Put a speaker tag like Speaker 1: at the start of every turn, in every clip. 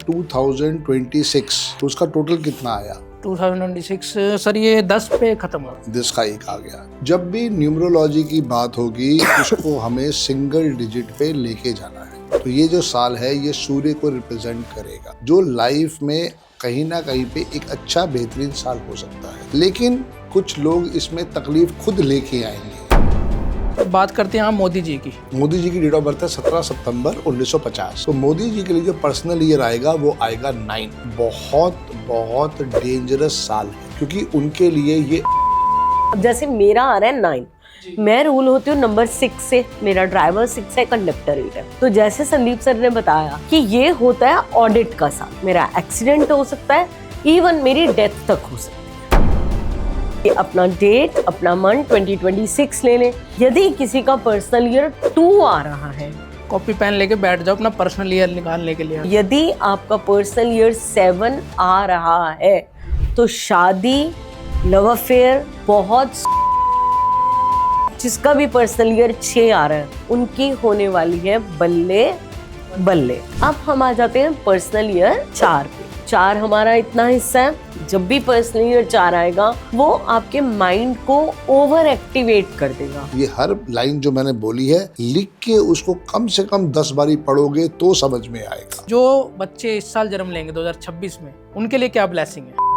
Speaker 1: 2026 तो उसका टोटल कितना आया?
Speaker 2: 2026 सर ये 10 पे खत्म हो
Speaker 1: 10 का 1 आ गया। जब भी न्यूमरोलॉजी की बात होगी उसको हमें सिंगल डिजिट पे लेके जाना है। तो ये जो साल है ये सूर्य को रिप्रेजेंट करेगा, जो लाइफ में कहीं ना कहीं पे एक अच्छा बेहतरीन साल हो सकता है, लेकिन कुछ लोग इसमें तकलीफ खुद लेके आएंगे।
Speaker 2: बात करते हैं हम मोदी जी की।
Speaker 1: मोदी जी की डेट ऑफ बर्थ है 17 सितंबर 1950। तो मोदी जी के लिए जो पर्सनल ईयर आएगा वो आएगा 9। बहुत डेंजरस साल है, क्योंकि उनके लिए ये
Speaker 3: जैसे मेरा आ रहा है 9, मैं रूल होती हूँ नंबर 6 से, मेरा ड्राइवर 6 है, कंडक्टर 8 है। तो जैसे संदीप सर ने बताया कि ये होता है ऑडिट का साल, मेरा एक्सीडेंट हो सकता है, इवन मेरी डेथ तक हो सकती है। अपना डेट, अपना मंथ 2026 ले लें। यदि किसी का पर्सनल ईयर 2 आ रहा है,
Speaker 2: कॉपी पेन लेके बैठ जाओ अपना पर्सनल ईयर निकालने के लिए।
Speaker 3: यदि आपका पर्सनल ईयर 7 आ रहा है तो शादी, लव अफेयर, बहुत जिसका भी पर्सनल ईयर 6 आ रहा है उनकी होने वाली है बल्ले बल्ले। अब हम आ जाते हैं पर्सनल ईयर 4 पे। 4 हमारा इतना हिस्सा है, जब भी पर्सनल ईयर 4 आएगा वो आपके माइंड को ओवर एक्टिवेट कर देगा।
Speaker 1: ये हर लाइन जो मैंने बोली है लिख के उसको कम से कम 10 बारी पढ़ोगे तो समझ में आएगा।
Speaker 2: जो बच्चे इस साल जन्म लेंगे 2026 में, उनके लिए क्या ब्लेसिंग है?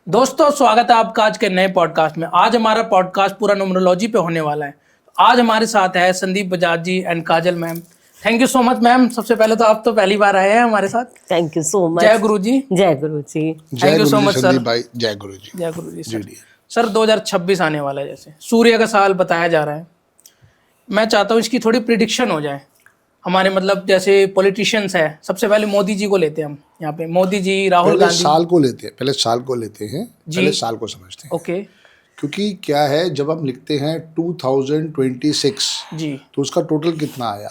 Speaker 2: दोस्तों स्वागत है आपका आज के नए पॉडकास्ट में। आज हमारा पॉडकास्ट पूरा न्यूमरोलॉजी पे होने वाला है। आज हमारे साथ है Sandeep Bajaj ji and Kajal ma'am. Thank you so much ma'am. सबसे पहले तो आप तो पहली बार आए हैं हमारे साथ।
Speaker 3: Thank you so much.
Speaker 2: जय गुरु जी।
Speaker 3: जय गुरु जी।
Speaker 2: Thank you so much sir.
Speaker 1: भाई जय गुरु जी।
Speaker 2: जय गुरु जी सर। सर 2026 आने वाला है, जैसे सूर्य का साल बताया जा रहा है। मैं चाहता हूँ इसकी थोड़ी प्रिडिक्शन हो जाए। हमारे मतलब जैसे पॉलिटिशियंस है, सबसे पहले मोदी जी को लेते हैं हम यहाँ पे। मोदी जी, राहुल गांधी।
Speaker 1: साल को लेते हैं, पहले साल को लेते हैं, पहले साल को समझते हैं।
Speaker 2: ओके।
Speaker 1: क्योंकि क्या है, जब हम लिखते हैं 2026
Speaker 2: जी,
Speaker 1: तो उसका टोटल कितना आया?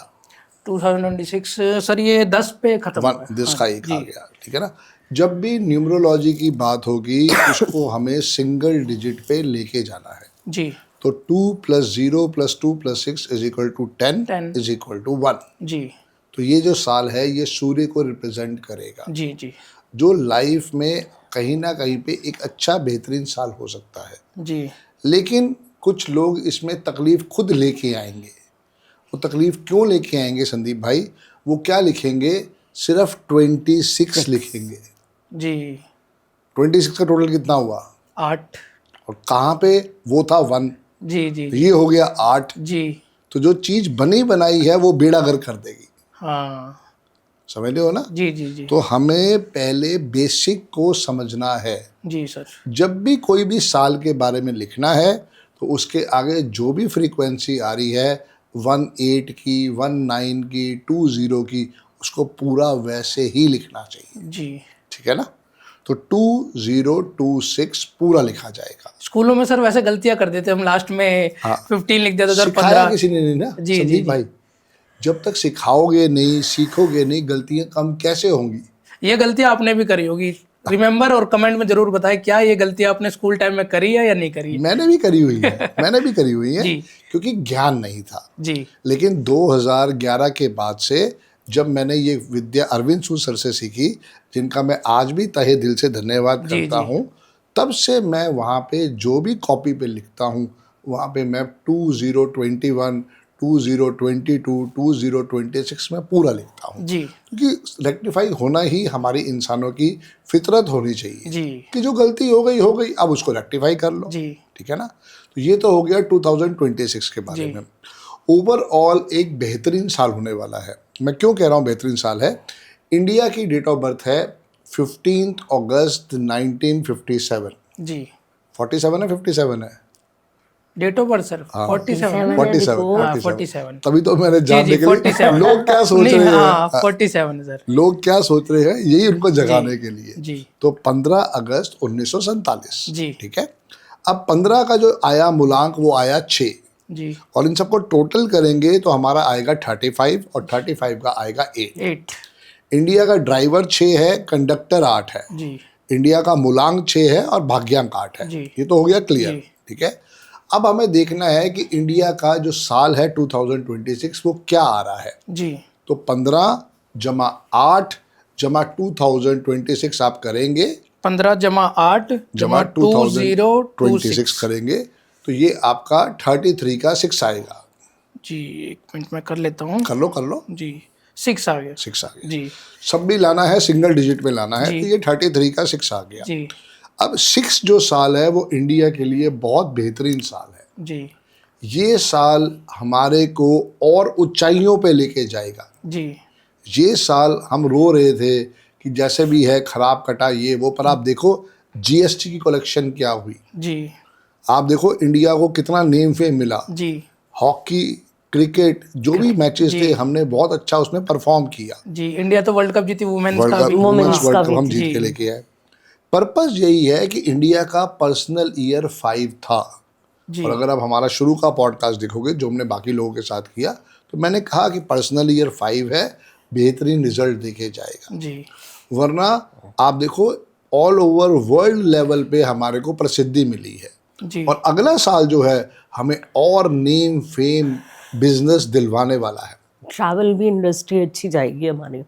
Speaker 2: 2026 सर ये 10 पे खत्म हुआ है।
Speaker 1: 10 का 1 आ गया, ठीक है ना। जब भी न्यूमरोलॉजी की बात होगी उसको हमें सिंगल डिजिट पे लेके जाना है।
Speaker 2: जी।
Speaker 1: तो 2 + 0 + 2 + 6 = 10 = 1।
Speaker 2: जी।
Speaker 1: तो ये जो साल है ये सूर्य को रिप्रेजेंट करेगा,
Speaker 2: जी। जी।
Speaker 1: जो लाइफ में कहीं ना कहीं पे एक अच्छा बेहतरीन साल हो सकता है,
Speaker 2: जी।
Speaker 1: लेकिन कुछ लोग इसमें तकलीफ खुद लेके आएंगे। वो तकलीफ क्यों लेके आएंगे संदीप भाई? वो क्या लिखेंगे? सिर्फ 26 लिखेंगे।
Speaker 2: जी।
Speaker 1: 26 का टोटल कितना हुआ?
Speaker 2: 8।
Speaker 1: और कहाँ पे वो था? 1।
Speaker 2: जी। जी।
Speaker 1: तो ये हो गया 8।
Speaker 2: जी।
Speaker 1: तो जो चीज बनी बनाई है वो बेड़ा गर्क कर देगी।
Speaker 2: हाँ,
Speaker 1: समझ रहे हो ना?
Speaker 2: जी। जी। जी।
Speaker 1: तो हमें पहले बेसिक को समझना है।
Speaker 2: जी सर।
Speaker 1: जब भी कोई भी साल के बारे में लिखना है तो उसके आगे जो भी फ्रीक्वेंसी आ रही है 18 की, 19 की, 20 की, उसको पूरा वैसे ही लिखना चाहिए।
Speaker 2: जी।
Speaker 1: ठीक है ना? तो 2026 पूरा लिखा जाएगा।
Speaker 2: स्कूलों में सर वैसे गलतियां कर देते हम, लास्ट में 15 लिख देते,
Speaker 1: 15 किसी ने नहीं ना।
Speaker 2: जी।
Speaker 1: संदीप भाई, जब तक सिखाओगे नहीं, सीखोगे नहीं, गलतियां कम कैसे होंगी?
Speaker 2: ये गलतियां आपने भी करी होगी। रिमेम्बर और कमेंट में जरूर बताएं क्या ये गलतियां आपने स्कूल टाइम में करी है या नहीं करी है।
Speaker 1: मैंने भी करी हुई है मैंने भी करी हुई है
Speaker 2: जी।
Speaker 1: क्योंकि ज्ञान नहीं था।
Speaker 2: जी।
Speaker 1: लेकिन 2011 के बाद से जब मैंने ये विद्या अरविंद सूद सर से सीखी, जिनका मैं आज भी तहे दिल से धन्यवाद करता हूँ, तब से मैं वहाँ पे जो भी कॉपी पे लिखता हूँ वहाँ पे मैं 2021, 2022, 2026 में पूरा लिखता हूँ।
Speaker 2: जी।
Speaker 1: क्योंकि रेक्टिफाई होना ही हमारी इंसानों की फितरत होनी चाहिए।
Speaker 2: जी।
Speaker 1: कि जो गलती हो गई, अब उसको रेक्टिफाई कर लो।
Speaker 2: जी।
Speaker 1: ठीक है ना? तो ये तो हो गया 2026 के बारे में। ओवरऑल एक बेहतरीन साल होने वाला है। मैं क्यों कह रहा हूँ बेहतरीन साल है? इंडिया की डेट ऑफ बर्थ है 15 अगस्त 1957।
Speaker 2: जी।
Speaker 1: 47 है, 57 है?
Speaker 2: Date of birth sir 47।
Speaker 1: 47। तभी तो मैंने जानने के लिए
Speaker 2: 47।
Speaker 1: लोग क्या सोच रहे हैं।
Speaker 2: 47 सर।
Speaker 1: लोग क्या सोच रहे हैं, यही उनको जगाने के लिए।
Speaker 2: जी।
Speaker 1: तो 15 अगस्त 1947।
Speaker 2: जी।
Speaker 1: ठीक है। अब 15 का जो आया मूलांक वो आया 6।
Speaker 2: जी
Speaker 1: और इन सबको टोटल करेंगे तो हमारा आएगा 35 और 35 का आएगा 8।
Speaker 2: 8
Speaker 1: इंडिया का ड्राइवर 6 है, कंडक्टर 8 है,
Speaker 2: जी
Speaker 1: इंडिया का मूलांक 6 है और भाग्यांक 8 है।
Speaker 2: जी।
Speaker 1: ये तो हो गया क्लियर,
Speaker 2: जी।
Speaker 1: ठीक है। अब हमें देखना है कि इंडिया का जो साल है 2026 वो क्या आ रहा है।
Speaker 2: जी
Speaker 1: तो 15 जमा 8 जमा 2026 आप करेंगे,
Speaker 2: 15 जमा 8
Speaker 1: जमा
Speaker 2: जमा 2026
Speaker 1: 2026 करेंगे तो ये आपका 33 का 6 आएगा।
Speaker 2: जी, एक मिनट में कर लेता हूँ।
Speaker 1: कर लो
Speaker 2: जी 6 आ गया।
Speaker 1: 6 आ गया।
Speaker 2: जी
Speaker 1: सब भी लाना है, सिंगल डिजिट में लाना है,
Speaker 2: जी।
Speaker 1: तो ये 33 का 6 आ गया।
Speaker 2: जी
Speaker 1: अब 6 जो साल है वो इंडिया के लिए बहुत बेहतरीन साल है।
Speaker 2: जी
Speaker 1: ये साल हमारे को और ऊंचाइयों पे लेके जाएगा।
Speaker 2: जी
Speaker 1: ये साल हम रो रहे थे कि जैसे भी है खराब कटा ये वो, पर आप देखो जीएसटी की कलेक्शन क्या हुई,
Speaker 2: जी
Speaker 1: आप देखो इंडिया को कितना नेम फेम मिला।
Speaker 2: जी
Speaker 1: हॉकी, क्रिकेट, जो भी मैचेस
Speaker 2: जी।
Speaker 1: थे हमने बहुत अच्छा उसमें परफॉर्म किया।
Speaker 2: जी इंडिया तो वर्ल्ड कप जीती, वुमेन्स
Speaker 1: वर्ल्ड
Speaker 2: का
Speaker 1: कप,
Speaker 2: भी।
Speaker 1: वुमेन्स
Speaker 3: का
Speaker 1: वर्ल्ड कप
Speaker 3: भी
Speaker 1: हम
Speaker 3: जी।
Speaker 1: जीत के लेके आए। पर्पस यही है कि इंडिया का पर्सनल ईयर 5 था।
Speaker 2: जी
Speaker 1: और अगर आप हमारा शुरू का पॉडकास्ट देखोगे जो हमने बाकी लोगों के साथ किया, तो मैंने कहा कि पर्सनल ईयर 5 है, बेहतरीन रिजल्ट देखे जाएगा।
Speaker 2: जी
Speaker 1: वरना आप देखो ऑल ओवर वर्ल्ड लेवल पे हमारे को प्रसिद्धि मिली है।
Speaker 2: जी
Speaker 1: और अगला साल जो है हमें और नेम फेम बिजनेस दिलवाने वाला है।
Speaker 3: ट्रैवल भी इंडस्ट्री अच्छी जाएगी हमारी,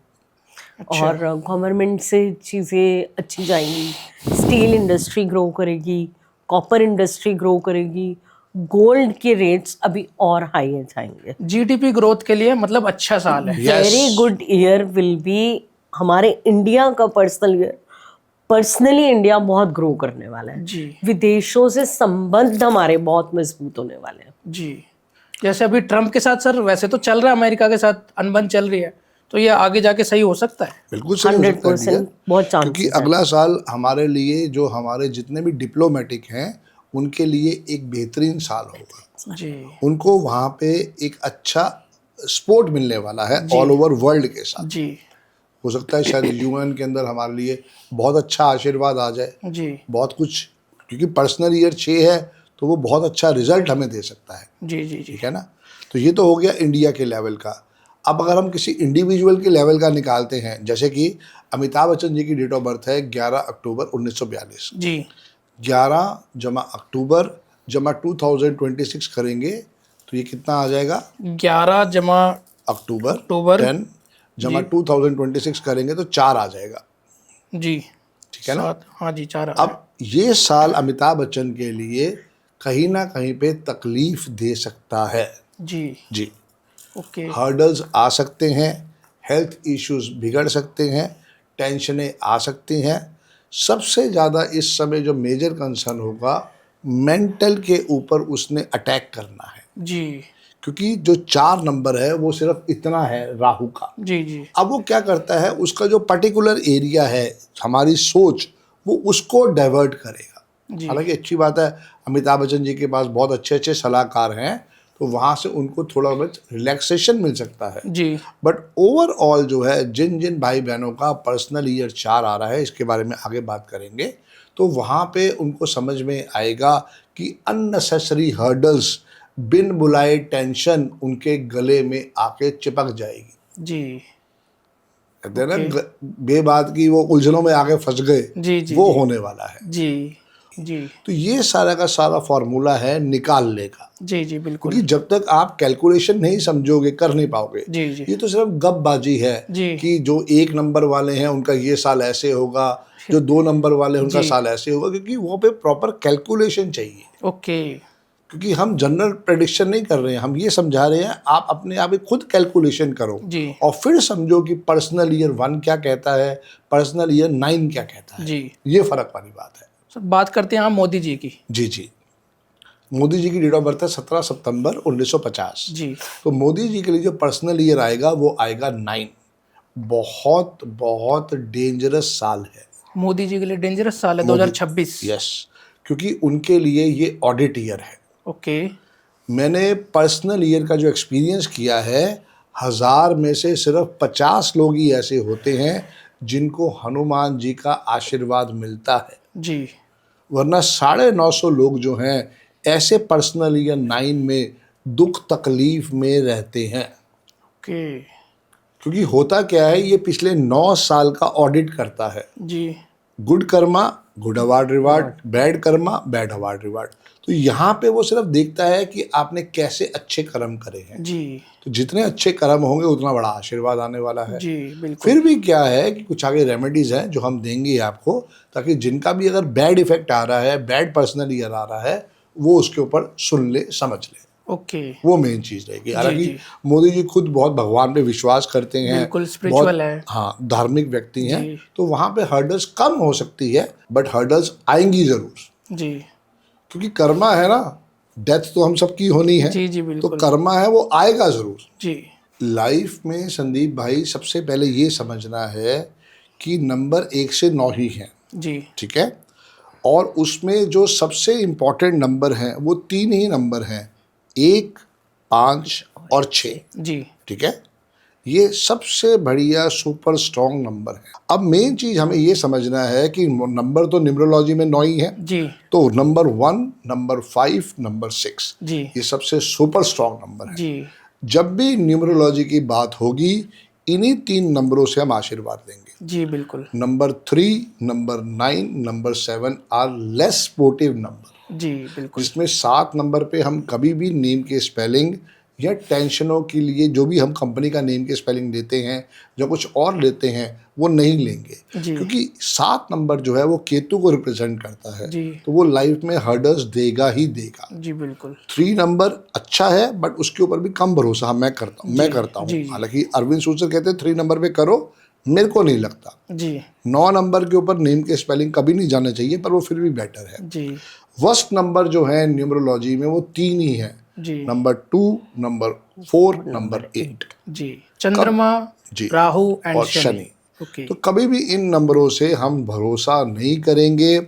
Speaker 2: अच्छा।
Speaker 3: और गवर्नमेंट से चीज़ें अच्छी जाएंगी। स्टील इंडस्ट्री ग्रो करेगी, कॉपर इंडस्ट्री ग्रो करेगी, गोल्ड के रेट्स अभी और हाई जाएंगे।
Speaker 2: जीडीपी ग्रोथ के लिए मतलब अच्छा साल है।
Speaker 1: Yes.
Speaker 3: Very good year will be हमारे इंडिया का पर्सनल ईयर। पर्सनली इंडिया बहुत ग्रो करने वाला है।
Speaker 2: जी
Speaker 3: विदेशों से संबंध हमारे बहुत मजबूत होने वाले हैं।
Speaker 2: जी जैसे अभी ट्रम्प के साथ सर, वैसे तो चल रहा है अमेरिका के साथ अनबन चल रही है, तो ये आगे जाके सही हो सकता है।
Speaker 1: बिल्कुल सही हो सकता है
Speaker 3: 100%
Speaker 1: इंडिया।
Speaker 3: बहुत चांसेस
Speaker 1: क्योंकि अगला साल हमारे लिए जो हमारे जितने भी डिप्लोमेटिक हैं उनके लिए एक बेहतरीन साल होगा।
Speaker 2: जी
Speaker 1: उनको वहाँ पे एक अच्छा सपोर्ट मिलने वाला है ऑल ओवर वर्ल्ड के साथ।
Speaker 2: जी
Speaker 1: हो सकता है शायद यूएन के अंदर हमारे लिए बहुत अच्छा आशीर्वाद आ जाए,
Speaker 2: जी
Speaker 1: बहुत कुछ, क्योंकि पर्सनल ईयर 6 है तो वो बहुत अच्छा रिजल्ट हमें दे सकता है,
Speaker 2: जी जी जी
Speaker 1: ठीक है ना। तो ये तो हो गया इंडिया के लेवल का। अब अगर हम किसी इंडिविजुअल के लेवल का निकालते हैं, जैसे कि अमिताभ बच्चन जी की डेट ऑफ बर्थ है 11 अक्टूबर 1942।
Speaker 2: जी
Speaker 1: 11 जमा अक्टूबर जमा 2026 करेंगे तो ये कितना आ जाएगा?
Speaker 2: 11 जमा
Speaker 1: अक्टूबर
Speaker 2: अक्टूबर
Speaker 1: 10 जमा 2026 करेंगे तो 4 आ जाएगा,
Speaker 2: जी
Speaker 1: ठीक है ना।
Speaker 2: 7, हाँ जी 4 आ रहा है।
Speaker 1: अब ये साल अमिताभ बच्चन के लिए कहीं ना कहीं पे तकलीफ दे सकता है जी।
Speaker 2: ओके
Speaker 1: हर्डल्स आ सकते हैं, हेल्थ इश्यूज बिगड़ सकते हैं, टेंशनें आ सकती हैं। सबसे ज़्यादा इस समय जो मेजर कंसर्न होगा मेंटल के ऊपर उसने अटैक करना है,
Speaker 2: जी
Speaker 1: क्योंकि जो 4 नंबर है वो सिर्फ इतना है राहु का।
Speaker 2: जी जी
Speaker 1: अब वो क्या करता है, उसका जो पर्टिकुलर एरिया है हमारी सोच, वो उसको डाइवर्ट करेगा।
Speaker 2: जी
Speaker 1: हालांकि अच्छी बात है अमिताभ बच्चन जी के पास बहुत अच्छे अच्छे सलाहकार हैं, तो वहाँ से उनको थोड़ा बहुत रिलैक्सेशन मिल सकता है।
Speaker 2: जी
Speaker 1: बट ओवरऑल जो है जिन जिन भाई बहनों का पर्सनल ईयर 4 आ रहा है, इसके बारे में आगे बात करेंगे, तो वहाँ पे उनको समझ में आएगा कि अननेसेसरी हर्डल्स, बिन बुलाए टेंशन उनके गले में आके चिपक जाएगी।
Speaker 2: जी
Speaker 1: कहते हैं ना बेबात की वो उलझनों में आके फंस गए,
Speaker 2: जी जी
Speaker 1: वो
Speaker 2: जी
Speaker 1: होने वाला है।
Speaker 2: जी जी
Speaker 1: तो ये सारा का सारा फॉर्मूला है निकालने का,
Speaker 2: जी जी बिल्कुल
Speaker 1: क्योंकि जब तक आप कैलकुलेशन नहीं समझोगे कर नहीं पाओगे।
Speaker 2: जी जी
Speaker 1: ये तो सिर्फ गपबाजी है
Speaker 2: जी
Speaker 1: कि जो 1 नंबर वाले हैं उनका ये साल ऐसे होगा, जो 2 नंबर वाले हैं उनका साल ऐसे होगा, क्योंकि वो पे प्रॉपर कैलकुलेशन चाहिए।
Speaker 2: ओके
Speaker 1: क्योंकि हम जनरल प्रेडिक्शन नहीं कर रहे हैं, हम ये समझा रहे हैं आप अपने आप ही खुद कैलकुलेशन करो
Speaker 2: जी
Speaker 1: और फिर समझो कि पर्सनल ईयर 1 क्या कहता है, पर्सनल ईयर 9 क्या कहता है।
Speaker 2: जी
Speaker 1: ये फर्क वाली बात है।
Speaker 2: सर बात करते हैं हम मोदी जी की।
Speaker 1: जी जी, मोदी जी की डेट ऑफ बर्थ है 17 सितंबर 1950।
Speaker 2: जी
Speaker 1: तो मोदी जी के लिए जो पर्सनल ईयर आएगा वो आएगा 9। बहुत बहुत डेंजरस साल है
Speaker 2: मोदी जी के लिए डेंजरस साल है 2026।
Speaker 1: यस, क्योंकि उनके लिए ये ऑडिट ईयर है।
Speaker 2: ओके
Speaker 1: मैंने पर्सनल ईयर का जो एक्सपीरियंस किया है, 1000 में से सिर्फ 50 लोग ही ऐसे होते हैं जिनको हनुमान जी का आशीर्वाद मिलता है,
Speaker 2: जी
Speaker 1: वरना 950 लोग जो हैं ऐसे पर्सनल ईयर 9 में दुख तकलीफ में रहते हैं।
Speaker 2: ओके।
Speaker 1: क्योंकि होता क्या है, ये पिछले 9 साल का ऑडिट करता है।
Speaker 2: जी
Speaker 1: good karma good award reward, bad karma bad award reward. तो यहाँ पे वो सिर्फ देखता है कि आपने कैसे अच्छे कर्म करे हैं।
Speaker 2: जी
Speaker 1: तो जितने अच्छे कर्म होंगे उतना बड़ा आशीर्वाद आने वाला है।
Speaker 2: जी बिल्कुल।
Speaker 1: फिर भी क्या है कि कुछ आगे रेमेडीज हैं जो हम देंगे आपको, ताकि जिनका भी अगर बैड इफेक्ट आ रहा है, बैड पर्सनल ईयर आ रहा है, वो उसके ऊपर सुन ले, समझ ले।
Speaker 2: ओके।
Speaker 1: वो मेन चीज रहेगी। हालांकि
Speaker 2: जी।
Speaker 1: मोदी जी खुद बहुत भगवान पे विश्वास करते हैं,
Speaker 2: बिल्कुल स्पिरिचुअल है।
Speaker 1: हाँ, धार्मिक व्यक्ति हैं।
Speaker 2: जी।
Speaker 1: तो वहां पे हर्डल्स कम हो सकती है, बट हर्डल्स आएंगी जरूर।
Speaker 2: जी
Speaker 1: क्योंकि कर्मा है ना, डेथ तो हम सबकी होनी है।
Speaker 2: जी जी
Speaker 1: तो
Speaker 2: बिल्कुल।
Speaker 1: कर्मा है, वो आएगा जरूर।
Speaker 2: जी
Speaker 1: लाइफ में संदीप भाई सबसे पहले ये समझना है कि नंबर 1 से 9 ही है,
Speaker 2: जी
Speaker 1: ठीक है। और उसमें जो सबसे इम्पोर्टेंट नंबर हैं वो 3 ही नंबर हैं, 1, 5 और 6,
Speaker 2: जी
Speaker 1: ठीक है। ये सबसे बढ़िया सुपर स्ट्रॉन्ग नंबर है। अब मेन चीज हमें ये समझना है कि नंबर तो न्यूमरोलॉजी में 9 ही है।
Speaker 2: जी
Speaker 1: तो नंबर 1, नंबर 5, नंबर 6
Speaker 2: जी
Speaker 1: ये सबसे सुपर स्ट्रॉन्ग नंबर है।
Speaker 2: जी
Speaker 1: जब भी न्यूमरोलॉजी की बात होगी, इन्हीं 3 नंबरों से हम आशीर्वाद लेंगे।
Speaker 2: जी बिल्कुल।
Speaker 1: Number 3, number 9, number 7 are less supportive number,
Speaker 2: जी बिल्कुल।
Speaker 1: जिसमें 7 नंबर पे हम कभी भी नेम के स्पेलिंग या टेंशनों के लिए जो भी हम कंपनी का नेम के स्पेलिंग लेते हैं, जो कुछ और लेते हैं, वो नहीं लेंगे।
Speaker 2: जी।
Speaker 1: क्योंकि 7 नंबर जो है वो केतु को रिप्रेजेंट करता है।
Speaker 2: जी।
Speaker 1: तो वो लाइफ में हर्डल्स देगा ही देगा।
Speaker 2: जी बिल्कुल।
Speaker 1: 3 नंबर अच्छा है, बट उसके ऊपर भी कम भरोसा मैं करता हूँ।
Speaker 2: जी।
Speaker 1: हालांकि अरविंद सूचर कहते हैं 3 नंबर पे करो, मेरे को नहीं लगता।
Speaker 2: जी
Speaker 1: 9 नंबर के ऊपर नेम के स्पेलिंग कभी नहीं जाने चाहिए, पर वो फिर भी बेटर है।
Speaker 2: जी
Speaker 1: वर्स्ट नंबर जो है न्यूमरोलॉजी में वो 3 ही है,
Speaker 2: जी
Speaker 1: नंबर 2, नंबर 4, नंबर 8।
Speaker 2: जी चंद्रमा,
Speaker 1: जी।
Speaker 2: राहु एंड
Speaker 1: और
Speaker 2: शनि।
Speaker 1: शनि।
Speaker 2: ओके।
Speaker 1: तो कभी भी इन नंबरों से हम भरोसा नहीं करेंगे,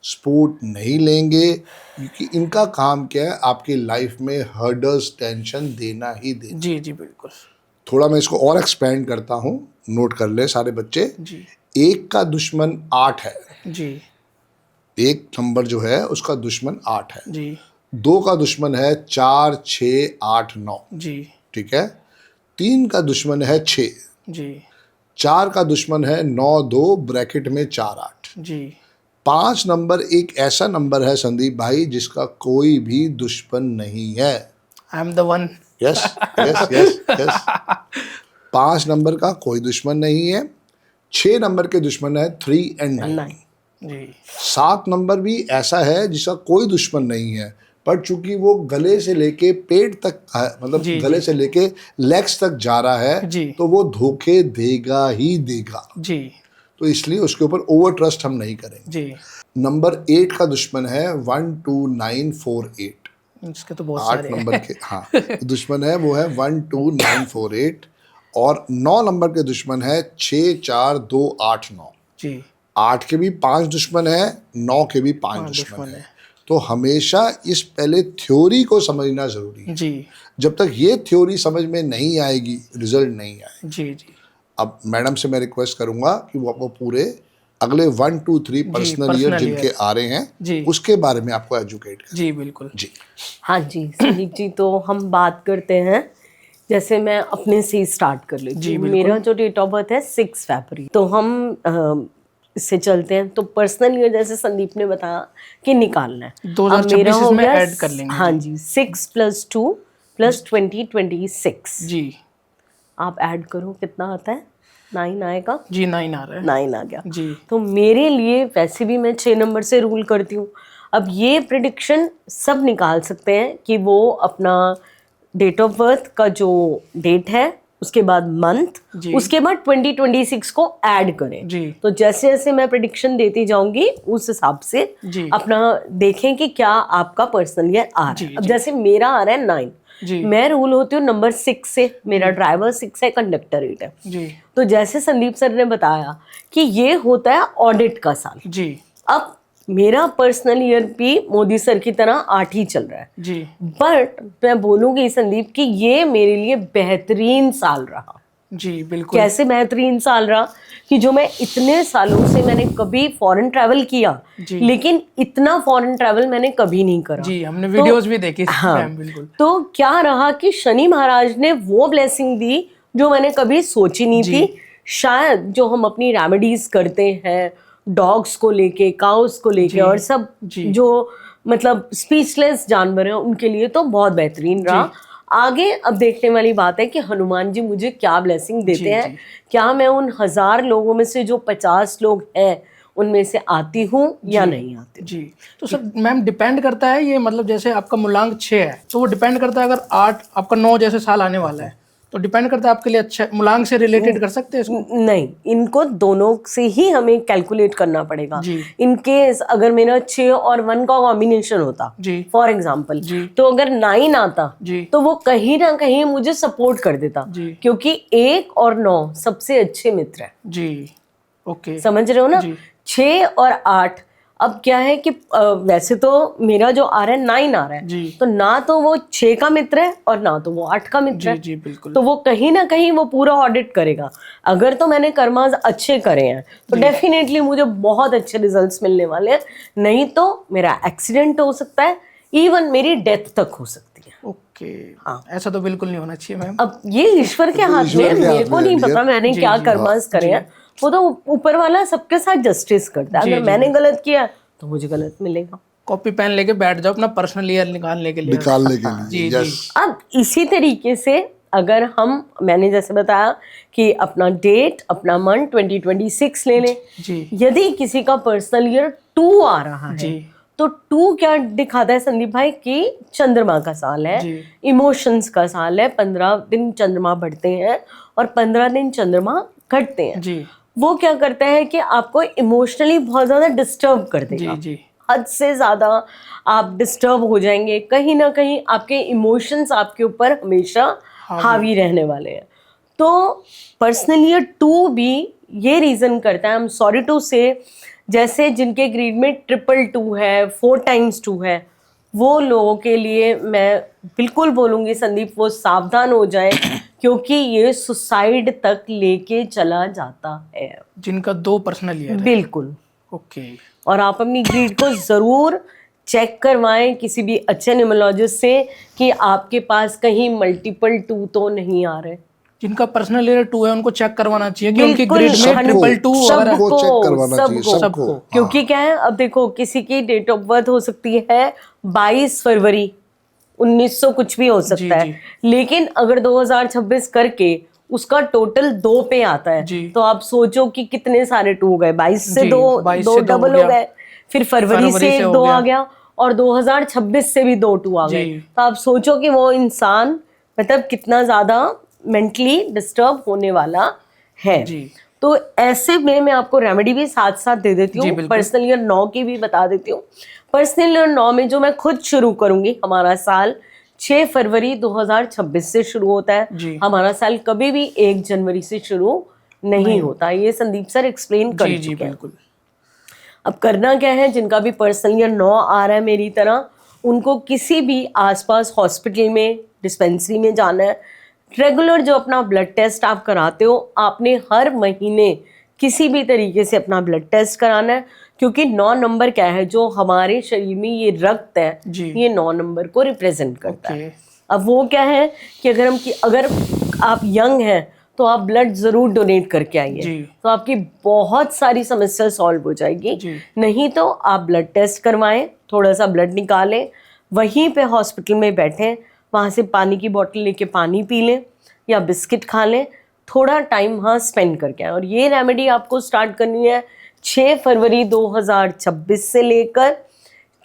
Speaker 1: सपोर्ट नहीं लेंगे, क्योंकि इनका काम क्या है, आपकी लाइफ में हर्डल्स, टेंशन देना ही देना।
Speaker 2: जी जी बिल्कुल।
Speaker 1: थोड़ा मैं इसको और एक्सपेंड करता हूँ, नोट कर ले सारे बच्चे।
Speaker 2: जी
Speaker 1: 1 का दुश्मन 8 है।
Speaker 2: जी
Speaker 1: 1 नंबर जो है उसका दुश्मन 8 है।
Speaker 2: जी
Speaker 1: 2 का दुश्मन है 4, 6, 8, 9,
Speaker 2: जी
Speaker 1: ठीक है। 3 का दुश्मन है 6,
Speaker 2: जी
Speaker 1: 4 का दुश्मन है 9, 2 ब्रैकेट में 4, 8।
Speaker 2: जी
Speaker 1: 5 नंबर एक ऐसा नंबर है संदीप भाई जिसका कोई भी दुश्मन नहीं है।
Speaker 2: I am the one.
Speaker 1: Yes yes yes yes. 5 number का कोई दुश्मन नहीं है। 6 नंबर के दुश्मन है 3 एंड 9।
Speaker 2: जी
Speaker 1: 7 नंबर भी ऐसा है जिसका कोई दुश्मन नहीं है, पर चूंकि वो गले से लेके पेट तक मतलब
Speaker 2: जी,
Speaker 1: गले से लेके लेग्स तक जा रहा है,
Speaker 2: जी।
Speaker 1: तो वो धोखे देगा ही देगा।
Speaker 2: जी
Speaker 1: तो इसलिए उसके ऊपर ओवर ट्रस्ट हम नहीं करेंगे।
Speaker 2: जी
Speaker 1: नंबर 8 का दुश्मन है 1, 2, 9, 4, 8।
Speaker 2: इसके तो बहुत
Speaker 1: 8
Speaker 2: सारे
Speaker 1: नंबर के हाँ दुश्मन है वो है 1, 2, 9, 4, 8। और 9 नंबर के दुश्मन है 6, 4, 2, 8, 9।
Speaker 2: जी
Speaker 1: 8 के भी 5 दुश्मन है, 9 के भी 5 दुश्मन है। तो हमेशा इस पहले थ्योरी को समझना जरूरी है।
Speaker 2: जी
Speaker 1: जब तक ये थ्योरी समझ में नहीं आएगी, रिजल्ट नहीं आएगा।
Speaker 2: जी जी
Speaker 1: अब मैडम से मैं रिक्वेस्ट करूंगा कि वो आपको पूरे अगले 1, 2, 3 पर्सनल ईयर
Speaker 2: personal
Speaker 1: जिनके
Speaker 2: year।
Speaker 1: आ रहे हैं,
Speaker 2: जी।
Speaker 1: उसके बारे में आपको एजुकेट करें।
Speaker 2: जी बिल्कुल।
Speaker 1: जी
Speaker 3: हाँ जी संदीप जी, तो हम बात करते हैं, जैसे मैं अपने से ही स्टार्ट कर लेती
Speaker 2: जी,
Speaker 3: हूँ।
Speaker 2: बिल्कुल।
Speaker 3: मेरा जो डेट ऑफ बर्थ है 6 फरवरी। तो हम इससे चलते हैं। तो पर्सनल ईयर जैसे संदीप ने बताया कि निकालना है।
Speaker 2: 2026
Speaker 3: अब मेरा हो
Speaker 2: इसमें
Speaker 3: गया
Speaker 2: ऐड कर लेंगे।
Speaker 3: हाँ जी 6 + 2 + 2026।
Speaker 2: जी
Speaker 3: आप ऐड करो, कितना आता है? 9 आएगा।
Speaker 2: जी 9 आ रहा है।
Speaker 3: 9 आ गया।
Speaker 2: जी
Speaker 3: तो मेरे लिए वैसे भी मैं 6 नंबर से रूल करती हूँ। अब ये प्रिडिक्शन सब निकाल सकते हैं कि वो अपना डेट ऑफ बर्थ का जो डेट है, उसके बाद मंथ,
Speaker 2: जी।
Speaker 3: उसके बाद 2026 को ऐड करें।
Speaker 2: जी
Speaker 3: तो जैसे जैसे मैं प्रिडिक्शन देती जाऊंगी उस हिसाब से
Speaker 2: जी।
Speaker 3: अपना देखें कि क्या आपका पर्सनल ईयर आ रहा
Speaker 2: जी,
Speaker 3: है। अब
Speaker 2: जी।
Speaker 3: जैसे मेरा आ रहा है 9,
Speaker 2: जी
Speaker 3: मैं रूल होती हूँ नंबर 6 से। मेरा ड्राइवर 6 है, कंडक्टर 8 है।
Speaker 2: जी
Speaker 3: तो जैसे संदीप सर ने बताया कि ये होता है ऑडिट का साल।
Speaker 2: जी
Speaker 3: अब मेरा पर्सनल ईयर भी मोदी सर की तरह 8 ही चल रहा है।
Speaker 2: जी
Speaker 3: बट मैं बोलूंगी संदीप कि ये मेरे लिए बेहतरीन साल रहा।
Speaker 2: जी बिल्कुल।
Speaker 3: कैसे बेहतरीन साल रहा कि जो मैं इतने सालों से मैंने कभी फॉरेन ट्रैवल किया,
Speaker 2: जी।
Speaker 3: लेकिन इतना फॉरेन ट्रैवल मैंने कभी नहीं करा।
Speaker 2: जी हमने वीडियोस भी देखी
Speaker 3: हाँ,
Speaker 2: मैम, बिल्कुल।
Speaker 3: तो क्या रहा कि शनि महाराज ने वो ब्लेसिंग दी जो मैंने कभी सोची नहीं
Speaker 2: जी।
Speaker 3: थी। शायद जो हम अपनी रेमेडीज करते हैं डॉग्स को लेके, काउस को लेके
Speaker 2: जी।
Speaker 3: और सब
Speaker 2: जी।
Speaker 3: जो मतलब स्पीचलेस जानवर हैं उनके लिए तो बहुत बेहतरीन रहा। आगे अब देखने वाली बात है कि हनुमान जी मुझे क्या ब्लेसिंग देते
Speaker 2: जी,
Speaker 3: हैं।
Speaker 2: जी।
Speaker 3: क्या मैं उन 1000 लोगों में से जो 50 लोग हैं उनमें से आती हूँ या
Speaker 2: जी।
Speaker 3: नहीं आती हूँ।
Speaker 2: जी तो सर मैम डिपेंड करता है ये, मतलब जैसे आपका मूलांक 6 है तो वो डिपेंड करता है, अगर 8 आपका 9 जैसे साल आने वाला है तो डिपेंड करता है आपके लिए अच्छा मूलांक से रिलेटेड कर सकते हैं इसको।
Speaker 3: नहीं, इनको दोनों से ही हमें कैलकुलेट करना पड़ेगा।
Speaker 2: जी।
Speaker 3: इन केस अगर मेरा 6 और 1 का कॉम्बिनेशन होता
Speaker 2: जी।
Speaker 3: फॉर एग्जाम्पल,
Speaker 2: जी।
Speaker 3: तो अगर 9 आता
Speaker 2: जी।
Speaker 3: तो वो कहीं ना कहीं मुझे सपोर्ट कर देता,
Speaker 2: जी।
Speaker 3: क्योंकि 1 और 9 सबसे अच्छे मित्र हैं।
Speaker 2: जी ओके।
Speaker 3: समझ रहे हो ना।
Speaker 2: जी।
Speaker 3: 6 और 8, अब क्या है कि वैसे तो मेरा जो आ रहा है 9 आ रहा है,
Speaker 2: जी।
Speaker 3: तो ना तो वो 6 का मित्र है और ना तो वो 8 का मित्र
Speaker 2: जी।
Speaker 3: है।
Speaker 2: जी बिल्कुल।
Speaker 3: तो वो कहीं ना कहीं वो पूरा ऑडिट करेगा। अगर तो मैंने कर्मास अच्छे करे हैं तो डेफिनेटली मुझे बहुत अच्छे रिजल्ट्स मिलने वाले हैं, नहीं तो मेरा एक्सीडेंट हो सकता है, इवन मेरी डेथ तक हो सकती है।
Speaker 2: ओके। हाँ ऐसा तो बिल्कुल नहीं होना चाहिए मैम।
Speaker 3: अब ये ईश्वर के हाथ में
Speaker 1: ईश्वर
Speaker 3: है,
Speaker 1: के
Speaker 3: मेरे
Speaker 1: हाथ
Speaker 3: को
Speaker 1: में
Speaker 3: नहीं
Speaker 1: है,
Speaker 3: पता मैंने
Speaker 2: जी,
Speaker 3: क्या
Speaker 2: जी,
Speaker 3: कर्मास करे हैं। वो तो ऊपर वाला सबके साथ जस्टिस करता है।
Speaker 2: जी,
Speaker 3: अगर
Speaker 2: जी,
Speaker 3: मैंने गलत किया तो मुझे गलत मिलेगा।
Speaker 2: कॉपी पेन लेके बैठ जाओ अपना पर्सनल ईयर निकालने के लिए।
Speaker 1: निकालने के
Speaker 2: जी,
Speaker 1: लिए।
Speaker 2: जी।
Speaker 1: यस।
Speaker 3: अब इसी तरीके से अगर मैंने जैसे बताया कि अपना डेट, अपना मंथ 2026 ले लें।
Speaker 2: जी।
Speaker 3: यदि किसी का पर्सनल ईयर 2 आ रहा है
Speaker 2: जी।
Speaker 3: तो 2 क्या दिखाता है संदीप भाई कि चंद्रमा का साल है,
Speaker 2: जी।
Speaker 3: इमोशंस का साल है। 15 दिन चंद्रमा बढ़ते हैं और 15 दिन चंद्रमा घटते हैं।
Speaker 2: जी।
Speaker 3: वो क्या करता है कि आपको इमोशनली बहुत ज्यादा डिस्टर्ब कर देगा।
Speaker 2: जी। जी।
Speaker 3: हद से ज्यादा आप डिस्टर्ब हो जाएंगे, कहीं ना कहीं आपके इमोशंस आपके ऊपर हमेशा हावी रहने वाले हैं। तो पर्सनली 2 भी ये रीजन करता है, आई एम सॉरी टू से, जैसे जिनके ग्रीड में 222 है, 4 टाइम्स 2 है, वो लोगों के लिए मैं बिल्कुल बोलूंगी संदीप वो सावधान हो जाए, क्योंकि ये सुसाइड तक लेके चला जाता है।
Speaker 2: जिनका 2 पर्सनल ईयर है।
Speaker 3: बिल्कुल।
Speaker 2: ओके।
Speaker 3: और आप अपनी ग्रीड को जरूर चेक करवाएं किसी भी अच्छे न्यूमरोलॉजिस्ट से कि आपके पास कहीं मल्टीपल 2 तो नहीं आ रहे।
Speaker 2: जिनका पर्सनल ईयर 2 है उनको चेक करवाना चाहिए कि उनकी
Speaker 3: बिल्कुल,
Speaker 2: ग्रिड में 222 वगैरह।
Speaker 1: सबको चेक करवाना चाहिए,
Speaker 3: सबको।
Speaker 1: सबको।
Speaker 3: क्योंकि क्या है, अब देखो किसी की डेट ऑफ बर्थ हो सकती है 22 फरवरी 1900 कुछ भी हो सकता है, लेकिन अगर 2026 करके उसका टोटल 2 पे आता है,
Speaker 2: जी।
Speaker 3: तो आप सोचो कि कितने सारे 2 हो गए। 22 से 2 डबल हो गए, फिर फरवरी से 2 आ गया और 2026 से भी 2 2 आ गए। तो आप सोचो कि वो इंसान मतलब कितना ज्यादा मेंटली डिस्टर्ब होने वाला है।
Speaker 2: जी।
Speaker 3: तो ऐसे में मैं आपको रेमेडी भी साथ साथ दे देती हूँ, पर्सनल ईयर 9 की भी बता देती हूँ। पर्सनल ईयर 9 में जो मैं खुद शुरू करूंगी, हमारा साल 6 फरवरी 2026 से शुरू होता है। हमारा साल कभी भी 1 जनवरी से शुरू नहीं होता। ये संदीप सर एक्सप्लेन कर चुके हैं। अब करना क्या है, जिनका भी पर्सनल ईयर 9 आ रहा है मेरी तरह, उनको किसी भी आसपास हॉस्पिटल में, डिस्पेंसरी में जाना है। रेगुलर जो अपना ब्लड टेस्ट आप कराते हो, आपने हर महीने किसी भी तरीके से अपना ब्लड टेस्ट कराना है, क्योंकि 9 नंबर क्या है, जो हमारे शरीर में ये रक्त है, ये 9 नंबर को रिप्रेजेंट करता है। अब वो क्या है कि अगर आप यंग हैं तो आप ब्लड जरूर डोनेट करके आइए, तो आपकी बहुत सारी समस्या सॉल्व हो जाएगी। नहीं तो आप ब्लड टेस्ट करवाएं, थोड़ा सा ब्लड निकालें, वहीं पे हॉस्पिटल में बैठें, वहाँ से पानी की बोतल लेके पानी पी लें या बिस्किट खा लें, थोड़ा टाइम वहाँ स्पेंड करके आए। और ये रेमेडी आपको स्टार्ट करनी है 6 फरवरी 2026 से लेकर